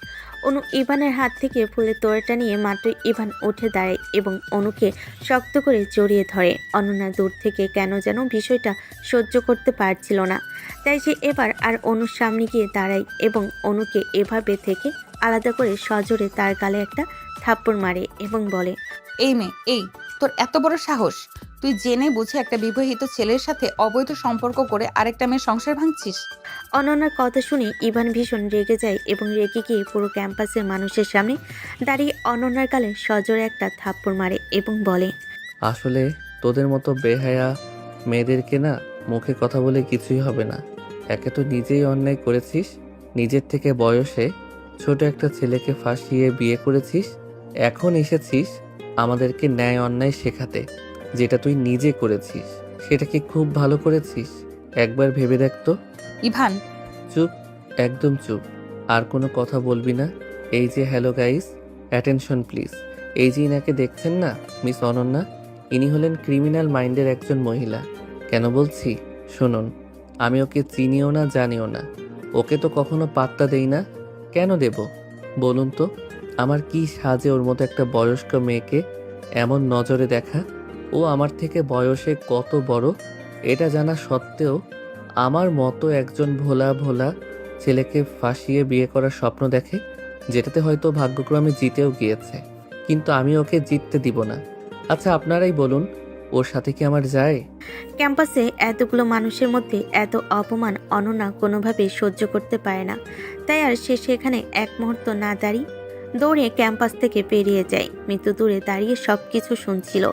অনু ইভানের হাত থেকে ফুলের তোড়াটা নিয়ে মাত্র ইভান উঠে দাঁড়ায় এবং অনুকে শক্ত করে জড়িয়ে ধরে। অনন্যা দূর থেকে কেন যেন বিষয়টা সহ্য করতে পারছিল না, তাই সে এবার আর অনুর সামনে গিয়ে দাঁড়ায় এবং অনুকে এভাবে থেকে আলাদা করে সজোরে তার গালে একটা থাপ্পড় মারে এবং বলে,
এই মেয়ে, এই তোর এত বড় সাহস! তুই জেনে বুঝে একটা বিবাহিত ছেলের সাথে অবৈধ সম্পর্ক করে আরেকটা মেয়ের সংসার ভাঙছিস।
অনন্যার কথা শুনে ইভান ভীষণ রেগে যায় এবং রেগে গিয়ে পুরো ক্যাম্পাসের মানুষের সামনে দাঁড়িয়ে অনন্যার গালে সজোরে একটা থাপ্পড় মারে এবং বলে,
আসলে তোদের মতো বেহায়া মেয়েদেরকে না মুখে কথা বলে কিছুই হবে না। একে তো নিজেই অন্যায় করেছিস, নিজের থেকে বয়সে ছোট একটা ছেলেকে ফাঁসিয়ে বিয়ে করেছিস, এখন এসেছিস আমাদেরকে ন্যায় অন্যায় শেখাতে। যেটা তুই নিজে করেছিস সেটা কি খুব ভালো করেছিস? একবার ভেবে দেখ তো।
ইভান,
চুপ, একদম চুপ, আর কোনো কথা বলবি না। এই যে হ্যালো গাইস, অ্যাটেনশন প্লিজ। এই যে ইনাকে দেখছেন না, মিস অনন্যা, ইনি হলেন ক্রিমিনাল মাইন্ডের একজন মহিলা। কেন বলছি শুনুন, আমি ওকে চিনিও না জানিও না, ওকে তো কখনো পাত্তা দেই না। কেন দেব বলুন তো? আমার কি সাজে ওর মতো একটা বয়স্ক মেয়েকে এমন নজরে দেখা? ও আমার থেকে বয়সে কত বড় এটা জানা সত্ত্বেও আমার মতো একজন ভোলা ভোলা ছেলেকে ফাঁসিয়ে বিয়ে করার স্বপ্ন দেখে, যেটাতে হয়তো ভাগ্যক্রমে জিতেও গিয়েছে, কিন্তু আমি ওকে জিততে দিব না। আচ্ছা আপনারাই বলুন, ওর সাথে কি আমার যায়?
ক্যাম্পাসে এতগুলো মানুষের মধ্যে এত অপমান অনন্যা কোনোভাবেই সহ্য করতে পারে না, তাই আর সে সেখানে এক মুহূর্ত না দাঁড়িয়ে দৌড়ে ক্যাম্পাস থেকে বেরিয়ে যায়। মিতু দূরে দাঁড়িয়ে সব কিছু শুনছিল।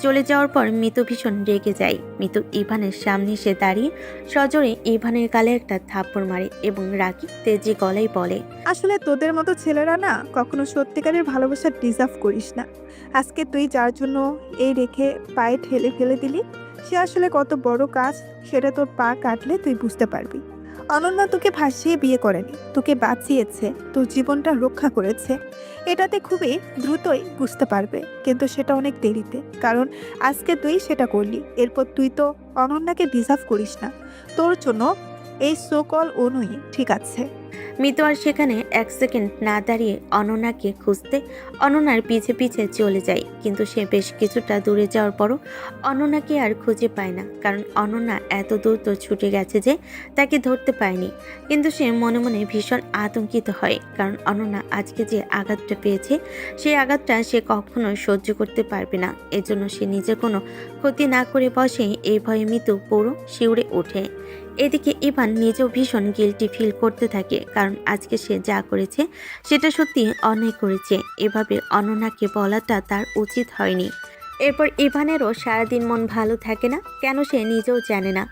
চলে যাওয়ার পর মিতু ভীষণ রেগে যায়। মিতু ইভানের সামনে এসে দাঁড়িয়ে সজোরে ইভানের গালে একটা থাপ্পড় মারে এবং রাগী তেজি গলায় বলে,
আসলে তোদের মতো ছেলেরা না কখনো সত্যিকারের ভালোবাসা ডিজার্ভ করিস না। আজকে তুই যার জন্য এই রেখে পায়ে ঠেলে ফেলে দিলি, সে আসলে কত বড় কাজ সেটা তোর পা কাটলে তুই বুঝতে পারবি। অনন্যা তোকে ভাসিয়ে বিয়ে করেনি, তোকে বাঁচিয়েছে, তোর জীবনটা রক্ষা করেছে। এটাতে খুবই দ্রুতই বুঝতে পারবে, কিন্তু সেটা অনেক দেরিতে, কারণ আজকে তুই সেটা করলি। এরপর তুই তো অনন্যাকে ডিজার্ভ করিস না। তোর জন্য এই সোকল অনুই ঠিক আছে।
মিতু আর সেখানে এক সেকেন্ড না দাঁড়িয়ে অনন্যাকে খুঁজতে অনন্যার পিছে পিছে চলে যায়, কিন্তু সে বেশ কিছুটা দূরে যাওয়ার পরও অনন্যাকে আর খুঁজে পায় না, কারণ অনন্যা এত দূর তো ছুটে গেছে যে তাকে ধরতে পায়নি। কিন্তু সে মনে মনে ভীষণ আতঙ্কিত হয়, কারণ অনন্যা আজকে যে আঘাতটা পেয়েছে সেই আঘাতটা সে কখনোই সহ্য করতে পারবে না। এজন্য সে নিজের কোনো ক্ষতি না করে বসে, এই ভয়ে মিতু পুরো শিউরে ওঠে। এদিকে ইভান নিজেও ভীষণ গিল্টি ফিল করতে থাকে, কারণ আজকে সে যা করেছে সেটা সত্যি অন্যায় করেছে। এভাবে অনন্যাকে বলাটা তার উচিত হয়নি। এরপর ইভানেরও সারাদিন মন ভালো থাকে না, কেন সে নিজেও জানে না।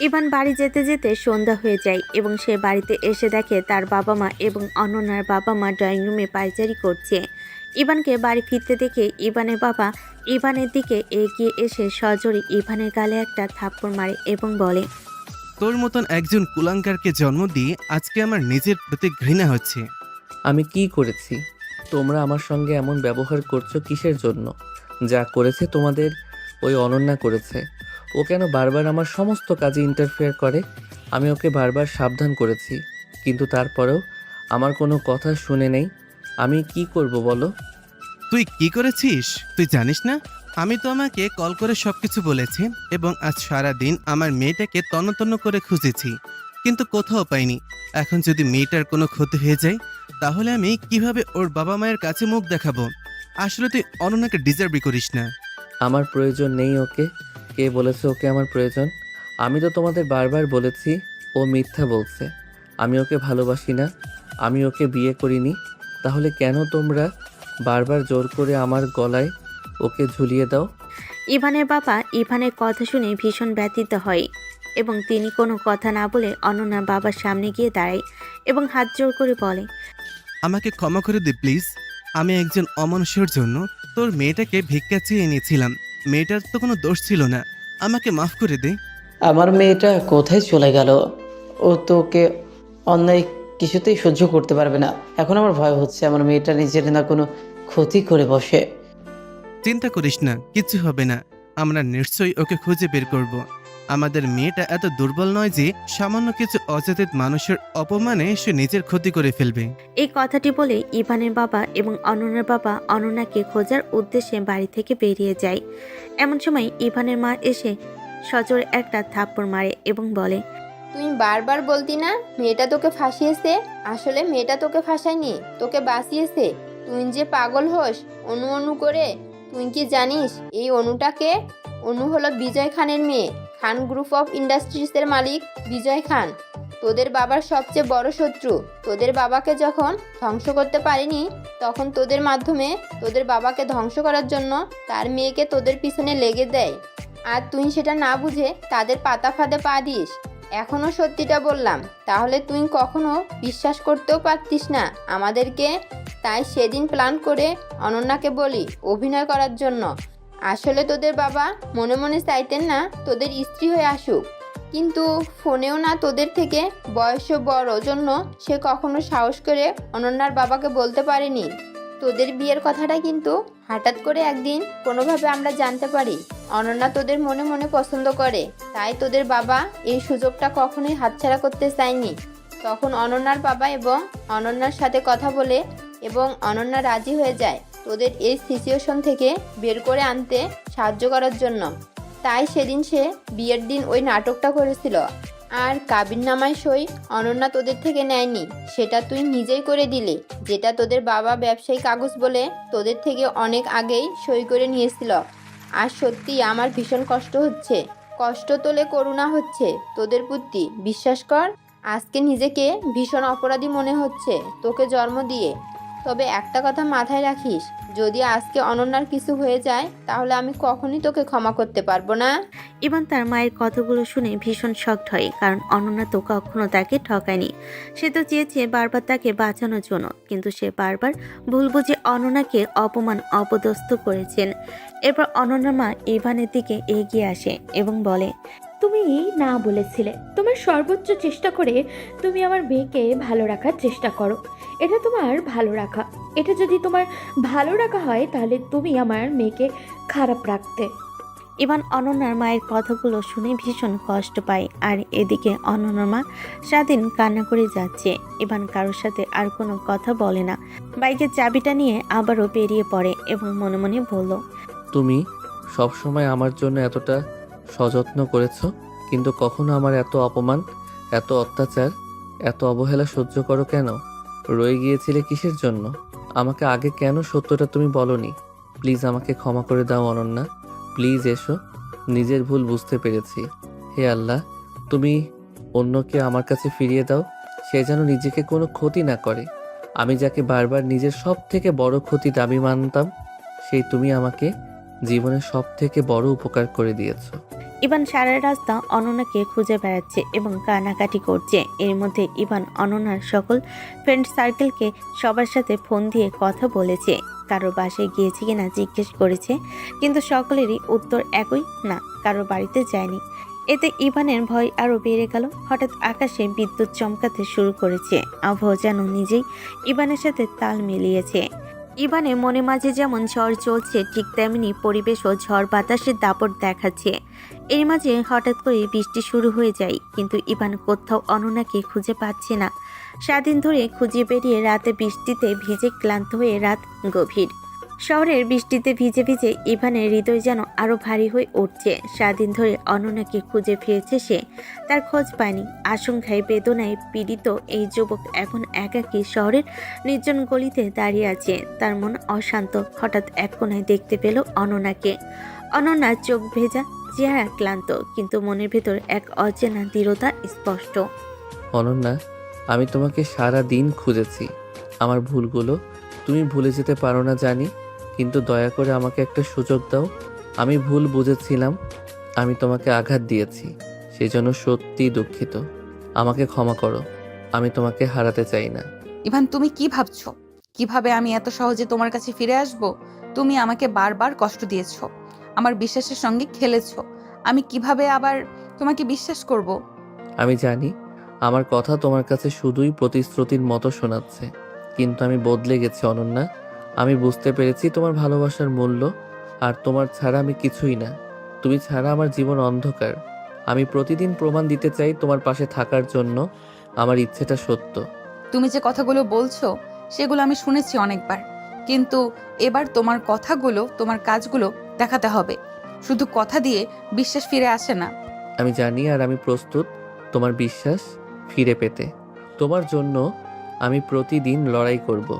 ইভান বাড়ি যেতে যেতে সন্ধ্যা হয়ে যায় এবং সে বাড়িতে এসে দেখে তার বাবা মা এবং অনন্যার বাবা মা ড্রয়িং রুমে পায়চারি করছে। ইভানকে বাড়ি ফিরতে দেখে ইভানের বাবা ইভানের দিকে এগিয়ে এসে সজোরে ইভানের গালে একটা থাপ্পড় মারে এবং বলে,
তোর মতন একজন কুলাঙ্কারকে জন্ম দিয়ে আজকে আমার নিজের প্রতি ঘৃণা হচ্ছে।
আমি কি করেছি? তোমরা আমার সঙ্গে এমন ব্যবহার করছো কিসের জন্য? যা করেছে তোমাদের ওই অনন্যা করেছে। ও কেন বারবার আমার সমস্ত কাজে ইন্টারফেয়ার করে? আমি ওকে বারবার সাবধান করেছি, কিন্তু তারপরেও আমার কোনো কথা শুনে নেই। আমি কি করব বলো?
তুই কি করেছিস তুই জানিস না? আমি তো আমাকে কল করে সবকিছু বলেছি এবং আজ সারাদিন আমার মেয়েটাকে তন্ন তন্ন করে খুঁজেছি, কিন্তু কোথাও পাইনি। এখন যদি মেয়েটার কোনো ক্ষতি হয়ে যায় তাহলে আমি কিভাবে ওর বাবা মায়ের কাছে মুখ দেখাবো? আসলে তুই অনন্যাকে ডিজার্ভই করিস না।
আমার প্রয়োজন নেই ওকে। কে বলেছে ওকে আমার প্রয়োজন? আমি তো তোমাদের বারবার বলেছি ও মিথ্যা বলছে। আমি ওকে ভালোবাসি না, আমি ওকে বিয়ে করিনি। তাহলে কেন তোমরা বারবার জোর করে আমার গলায় ওকে ঝুলিয়ে দাও?
ইভানের বাবা ইভানের কথা শুনে ভীষণ ব্যথিত হয় এবং তিনি কোনো কথা না বলে অনন্যার বাবার সামনে গিয়ে দাঁড়ায় এবং হাত জোর করে বলে,
আমাকে ক্ষমা করে দে প্লিজ। আমি একজন অমানুষের জন্য তোর মেয়েটাকে ভিক্ষা চেয়ে এনেছিলাম। মেয়েটার তো কোনো দোষ ছিল না, আমাকে মাফ করে দে।
আমার মেয়েটা কোথায় চলে গেল? ও তোকে অন্যায় কিছুতেই সহ্য করতে পারবে না। এখন আমার ভয় হচ্ছে আমার মেয়েটা নিজের না কোনো ক্ষতি করে বসে।
চিন্তা করিস না, কিছু হবে না। আমরা নিশ্চয়ই ওকে খুঁজে বের করব। আমাদের মেয়েটা এত দুর্বল নয় যে সামান্য কিছু অচেতন মানুষের অপমানে সে নিজের ক্ষতি করে ফেলবে।
এই কথাটি বলে ইভানের বাবা এবং অনন্যার বাবা অনন্যাকে খোঁজার উদ্দেশ্যে বাড়ি থেকে বেরিয়ে যায়। এমন সময় ইভানের মা এসে সজোরে একটা থাপ্পড় মারে এবং বলে,
তুই বারবার বলতি না মেয়েটা তোকে ফাঁসিয়েছে? আসলে মেয়েটা তোকে ফাঁসায়নি, তোকে বাঁচিয়েছে। তুই যে পাগল হোস অনু অনু করে। তুই কি জানিস এই অনুটাকে? অনু হলো বিজয় খানের মেয়ে। খান গ্রুপ অফ ইন্ডাস্ট্রিজের মালিক বিজয় খান তোদের বাবার সবচেয়ে বড় শত্রু। তোদের বাবাকে যখন ধ্বংস করতে পারিনি, তখন তোদের মাধ্যমে তোদের বাবাকে ধ্বংস করার জন্য তার মেয়েকে তোদের পিছনে লেগে দেয়। আর তুই সেটা না বুঝে তাদের পাতা ফাঁদে পা দিস। এখনও সত্যিটা বললাম, তাহলে তুই কখনো বিশ্বাস করতেও পারতিস না আমাদেরকে। তাই সেদিন প্ল্যান করে অনন্যাকে বলি অভিনয় করার জন্য। আসলে তোদের বাবা মনে মনে চাইতেন না তোদের স্ত্রী হয়ে আসুক, কিন্তু ফোনেও না তোদের থেকে বয়সও বড় জন্য সে কখনো সাহস করে অনন্যার বাবাকে বলতে পারেনি তোদের বিয়ের কথাটা। কিন্তু হঠাৎ করে একদিন কোনোভাবে আমরা জানতে পারি অনন্যা তোদের মনে মনে পছন্দ করে। তাই তোদের বাবা এই সুযোগটা কখনোই হাতছাড়া করতে চায়নি। তখন অনন্যার বাবা এবং অনন্যার সাথে কথা বলে এবং অনন্যা রাজি হয়ে যায় তোদের এই সিচুয়েশন থেকে বের করে আনতে সাহায্য করার জন্য। তাই সেদিন সে বিয়ের দিন ওই নাটকটা করেছিল। আর কাবিননামায় সই অনন্যা তোদের থেকে নেয়নি, সেটা তুই নিজেই করে দিলি। যেটা তোদের বাবা ব্যবসায়ী কাগজ বলে তোদের থেকে অনেক আগেই সই করে নিয়েছিল। আর সত্যি আমার ভীষণ কষ্ট হচ্ছে, কষ্ট তোলে করুণা হচ্ছে তোদের প্রতি। বিশ্বাস কর, আজকে নিজেকে ভীষণ অপরাধী মনে হচ্ছে তোকে জন্ম দিয়ে। তবে একটা কথা মাথায় রাখিস, যদি আজকে অনন্যার কিছু হয়ে যায় তাহলে আমি কখনোই তোকে ক্ষমা করতে পারবো না।
ইভান তার মায়ের কথাগুলো শুনে ভীষণ শকড হয়, কারণ অনন্যা তো কখনো তাকে ঠকায়নি। সে তো চেয়েছে বারবার তাকে বাঁচানোর জন্য, কিন্তু সে বারবার ভুল বুঝে অনন্যাকে অপমান অপদস্থ করেছেন। এরপর অনন্যার মা ইভানের দিকে এগিয়ে আসে এবং বলে,
তুমি না বলেছিলে তোমার সর্বোচ্চ চেষ্টা করে তুমি আমার মেয়েকে ভালো রাখার চেষ্টা করো। এটা তোমার ভালো রাখা। এটা যদি তোমার ভালো রাখা হয় তাহলে তুমি আমার মেয়েকে খারাপ রাখতে।
ইভান অনন্যার মায়ের কথাগুলো শুনে ভীষণ কষ্ট পায়। আর এদিকে অনন্যার মা স্বাধীন কান্না করে যাচ্ছে। ইভান কারোর সাথে আর কোনো কথা বলে না। বাইকের চাবিটা নিয়ে আবারও বেরিয়ে পড়ে এবং মনে মনে বলল,
তুমি সব সময় আমার জন্য এতটা সযত্ন করেছো, কিন্তু কখনো আমার এত অপমান, এত অত্যাচার, এত অবহেলা সহ্য করো কেন? রয়ে গিয়েছিলে কিসের জন্য? আমাকে আগে কেন সত্যটা তুমি বলনি? প্লিজ আমাকে ক্ষমা করে দাও অনন্যা, প্লিজ এসো। নিজের ভুল বুঝতে পেরেছি। হে আল্লাহ, তুমি অন্যকে আমার কাছে ফিরিয়ে দাও, সে যেন নিজেকে কোনো ক্ষতি না করে। আমি যাকে বারবার নিজের সব থেকে বড় ক্ষতি দাবি মানতাম, সেই তুমি আমাকে জীবনের সব থেকে বড় উপকার করে দিয়েছো।
ইভান সারা রাস্তা অনন্যাকে খুঁজে বেড়াচ্ছে এবং কানাকাটি করছে। এর মধ্যে ইভান অনন্যার সকল ফ্রেন্ড সার্কেলকে সবার সাথে ফোন দিয়ে কথা বলেছে। কারোর বাসায় গিয়েছে কিনা জিজ্ঞেস করেছে, কিন্তু সকলেরই উত্তর একই, না, কারোর বাড়িতে যায়নি। এতে ইভানের ভয় আরও বেড়ে গেল। হঠাৎ আকাশে বিদ্যুৎ চমকাতে শুরু করেছে। আবহাওয়া যেন নিজেই ইভানের সাথে তাল মিলিয়েছে। ইভানের মনে মাঝে যেমন ঝড় চলছে, ঠিক তেমনি পরিবেশও ঝড় বাতাসের দাপট দেখাচ্ছে। এর মাঝে হঠাৎ করে বৃষ্টি শুরু হয়ে যায়, কিন্তু ইভান কোথাও অনন্যাকে খুঁজে পাচ্ছে না। সারাদিন ধরে খুঁজে বেরিয়ে রাতে বৃষ্টিতে ভিজে ক্লান্ত হয়ে রাত গভীর। শহরের বৃষ্টিতে ভিজে ভিজে ইভানের হৃদয় যেন আরো ভারী হয়ে উঠছে। সারাদিন ধরে অনন্যাকে খুঁজে ফিরেছে সে, তার খোঁজ পায়নি। আশঙ্কায় বেদনায় পীড়িত এই যুবক এখন একাকী শহরের নির্জন গলিতে দাঁড়িয়ে আছে। তার মন অশান্ত। হঠাৎ এক কোণায় দেখতে পেল অনন্যাকে। অনন্যার চোখ ভেজা, চেহারা ক্লান্ত, কিন্তু মনের ভেতর এক অচেনা দৃঢ়তা স্পষ্ট।
অনন্যা, আমি তোমাকে সারা দিন খুঁজেছি। আমার ভুলগুলো তুমি ভুলে যেতে পারো না জানি, কিন্তু দয়া করে আমাকে একটা সুযোগ দাও। আমি ভুল বুঝেছিলাম, আমি তোমাকে আঘাত দিয়েছি, সেজন্য সত্যি দুঃখিত। আমাকে ক্ষমা করো, আমি তোমাকে হারাতে চাই না।
ইভান, তুমি কি ভাবছো? কিভাবে আমি এত সহজে তোমার কাছে ফিরে আসব? তুমি আমাকে বারবার কষ্ট দিয়েছো, আমার বিশ্বাসের সঙ্গে খেলেছো। আমি কিভাবে আবার তোমাকে বিশ্বাস করব?
আমি জানি আমার কথা তোমার কাছে শুধুই প্রতিশ্রুতির মতো শোনাচ্ছে, কিন্তু আমি বদলে গেছি অনন্যা। আমি বুঝতে পেরেছি তোমার ভালোবাসার মূল্য, আর তোমার ছাড়া আমি কিছুই না। তুমি ছাড়া আমার জীবন অন্ধকার। আমি প্রতিদিন প্রমাণ দিতে চাই তোমার পাশে থাকার জন্য আমার ইচ্ছেটা সত্য।
তুমি যে কথাগুলো বলছো সেগুলো আমি শুনেছি অনেকবার, কিন্তু এবার তোমার কথাগুলো, তোমার কাজগুলো দেখাতে হবে। শুধু কথা দিয়ে বিশ্বাস ফিরে আসে না।
আমি জানি, আর আমি প্রস্তুত তোমার বিশ্বাস ফিরে পেতে। তোমার জন্য আমি প্রতিদিন লড়াই করব।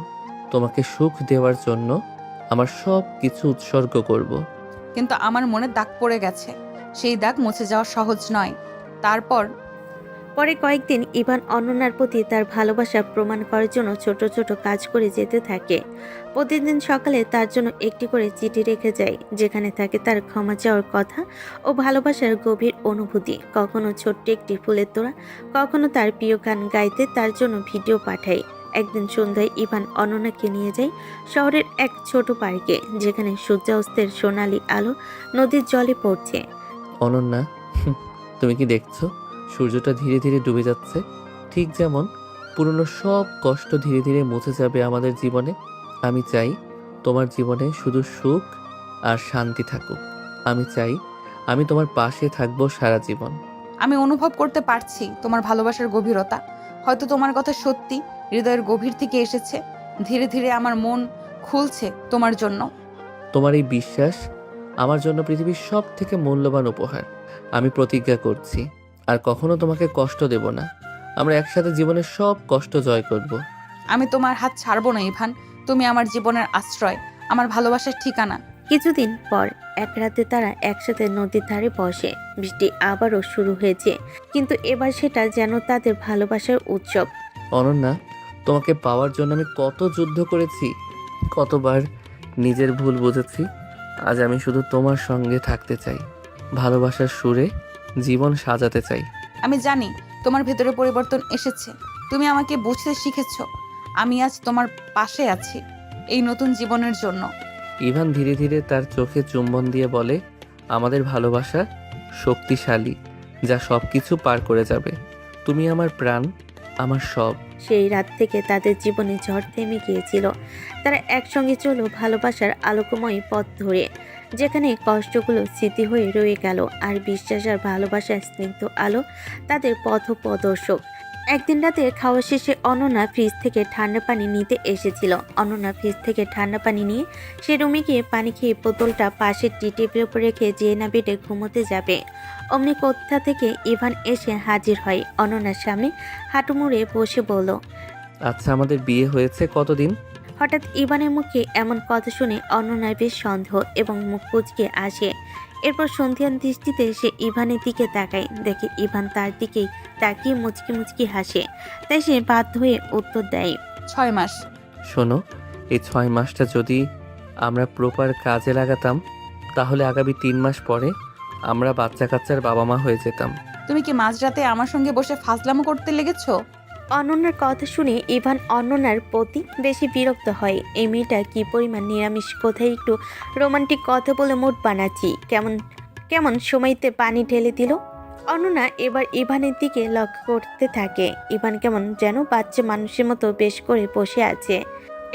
তোমাকে সুখ দেওয়ার জন্য আমার সব কিছু উৎসর্গ করব।
কিন্তু আমার মনে দাগ পড়ে গেছে, সেই দাগ মুছে যাওয়া সহজ নয়। তারপর
পরে কয়েকদিন ইভান অনন্যার প্রতি তার ভালোবাসা প্রমাণ করার জন্য ছোট ছোট কাজ করে যেতে থাকে। প্রতিদিন সকালে তার জন্য একটি করে চিঠি রেখে যায়, যেখানে থাকে তার ক্ষমা চাওয়ার কথা ও ভালোবাসার গভীর অনুভূতি। কখনো ছোট্ট একটি ফুলের তোড়া, কখনো তার প্রিয় গান গাইতে তার জন্য ভিডিও পাঠায়। একদিন সন্ধ্যায় ইভান অনন্যাকে নিয়ে যায় শহরের এক ছোট পার্কে, যেখানে সূর্যাস্তের সোনালি আলো নদীর জলে পড়ছে।
অনন্যা, তুমি কি দেখছো? সূর্যটা ধীরে ধীরে ডুবে যাচ্ছে, ঠিক যেমন পুরনো সব কষ্ট ধীরে ধীরে মুছে যাবে আমাদের জীবনে। আমি চাই তোমার জীবনে শুধু সুখ আর শান্তি থাকুক। আমি চাই আমি তোমার পাশে থাকবো সারা জীবন।
আমি অনুভব করতে পারছি তোমার ভালোবাসার গভীরতা। হয়তো তোমার কথা সত্যি হৃদয়ের গভীর থেকে এসেছে। ধীরে ধীরে আমার মন খুলছে তোমার জন্য।
তোমার এই বিশ্বাস আমার জন্য পৃথিবীর সব থেকে মূল্যবান উপহার। আমি প্রতিজ্ঞা করছি আর কখনো তোমাকে কষ্ট দেব না। আমরা একসাথে জীবনের সব কষ্ট জয় করব।
আমি তোমার হাত ছাড়বো না ইভান। তুমি আমার জীবনের আশ্রয়, আমার ভালোবাসার ঠিকানা।
কিছুদিন পর এক রাতে তারা একসাথে নদীর ধারে বসে। বৃষ্টি আবারও শুরু হয়েছে, কিন্তু এবার সেটা যেন তাদের ভালোবাসার উৎসব।
অনন্যা, তোমাকে পাওয়ার জন্য আমি কত যুদ্ধ করেছি, কতবার নিজের ভুল বুঝেছি। আজ আমি শুধু তোমার সঙ্গে থাকতে চাই, ভালোবাসার সুরে জীবন সাজাতে চাই।
আমি জানি তোমার ভেতরে পরিবর্তন এসেছে। তুমি আমাকে বুঝতে শিখেছো। আমি আজ তোমার পাশে আছি এই নতুন জীবনের জন্য।
ইভান ধীরে ধীরে তার চোখে চুম্বন দিয়ে বলে, আমাদের ভালোবাসা শক্তিশালী, যা সব কিছু পার করে যাবে। তুমি আমার প্রাণ, আমার সব।
সেই রাত থেকে তাদের জীবনে ঝড় থেমে গিয়েছিল। তারা একসঙ্গে চলো ভালোবাসার আলোকময় পথ ধরে, যেখানে কষ্টগুলো স্মৃতি হয়ে রয়ে গেল আর বিশ্বাস আর ভালোবাসার স্নিগ্ধ আলো তাদের পথ প্রদর্শক। একদিন রাতে খাওয়া শেষে অনন্যা ফ্রিজ থেকে ঠান্ডা পানি নিতে এসেছিল। অনন্যা ফ্রিজ থেকে ঠান্ডা পানি নিয়ে সে রুমে গিয়ে পানি খেয়ে বোতলটা পাশের টি টেবিলের উপর রেখে যে না বেডে ঘুমোতে যাবে, অমনি কোথা থেকে ইভান এসে হাজির হয়। অনন্যার সামনে হাঁটু মুড়ে বসে বলল।
আচ্ছা, আমাদের বিয়ে হয়েছে কতদিন?
হঠাৎ ইভানের মুখে এমন কথা শুনে অনন্যার বেশ সন্দেহ এবং মুখ কুঁচকে আসে। এরপর সন্ধিয়ান দৃষ্টিতে সে ইভানের দিকে তাকায়, দেখে ইভান তার দিকেই তাকিয়ে মুচকি মুচকি হাসে। তাই সে বাধ্য হয়ে উত্তর দেয়।
6 মাস।
শোনো, এই 6 মাসটা যদি আমরা প্রপার কাজে লাগাতাম, তাহলে আগামী 3 মাস পরে আমরা বাচ্চা কাচ্চার বাবা মা হয়ে যেতাম।
তুমি কি মাঝরাতে আমার সঙ্গে বসে ফাজলামো করতে লেগেছো?
অনন্যার কথা শুনে ইভান অনন্যার প্রতি বেশি বিরক্ত হয়। এই মেয়েটা কি পরিমাণ নিরামিষ, কোথায় একটু রোমান্টিক কথা বলে মুড বানাচ্ছি, কেমন কেমন সময়তে পানি ঢেলে দিল। অনন্যা এবার ইভানের দিকে লক্ষ্য করতে থাকে। ইভান কেমন যেন বাচ্চা মানুষের মতো বেশ করে বসে আছে।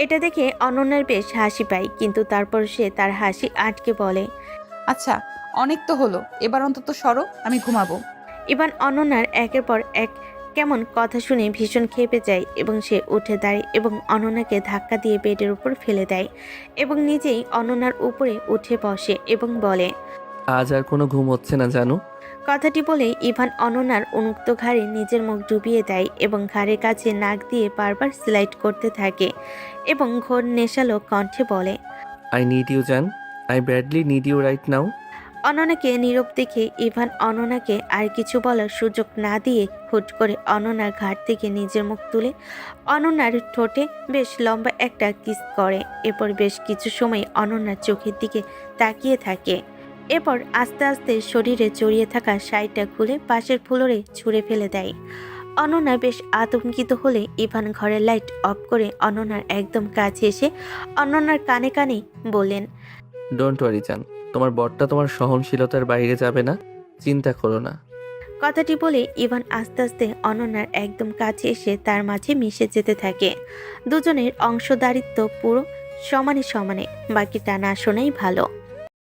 এটা দেখে অনন্যার বেশ হাসি পায়, কিন্তু তারপর সে তার হাসি আটকে বলে।
আচ্ছা, অনেক তো হলো, এবার অন্তত সরো, আমি ঘুমাবো।
ইভান অনন্যার একের পর এক কেমন কথা শুনে ভীষণ ক্ষেপে যায় এবং সে উঠে দাঁড়ায় এবং অনন্যাকে ধাক্কা দিয়ে বেডের উপর ফেলে দেয় এবং নিজেই অনন্যার উপরে উঠে বসে এবং বলে।
আজ আর কোনো ঘুম হচ্ছে না জানো?
কথাটি বলে ইভান অনন্যার উন্মুক্ত ঘাড়ে নিজের মুখ ডুবিয়ে দেয় এবং ঘাড়ের কাছে নাক দিয়ে বারবার স্লাইড করতে থাকে এবং ঘোর নেশালো কণ্ঠে বলে।
আই নিড ইউ জান, I badly need you right now.
অনন্যাকে নীরব দেখে ইভান অনন্যাকে আর কিছু বলার সুযোগ না দিয়ে হুট করে অনন্যার ঘাট থেকে নিজের মুখ তুলে অনন্যার ঠোঁটে বেশ লম্বা একটা কিস করে। এরপর বেশ কিছু সময় অনন্যার চোখের দিকে তাকিয়ে থাকে। এরপর আস্তে আস্তে শরীরে জড়িয়ে থাকা শাড়িটা খুলে পাশের ফ্লোরে ছুঁড়ে ফেলে দেয়। অনন্যা বেশ আতঙ্কিত হলে ইভান ঘরের লাইট অফ করে অনন্যার একদম কাছে এসে অনন্যার কানে কানে বললেন।
ডোন্ট ওয়ারি জান, তোমার বরটা তোমার সহনশীলতার বাইরে যাবে না, চিন্তা করো না।
কথাটি বলে ইভান আস্তে আস্তে অনন্যার একদম কাছে এসে তার মাঝে মিশে যেতে থাকে। দুজনের অংশদারিত্ব পুরো সমানে সমানে, বাকিটা না শোনাই ভালো।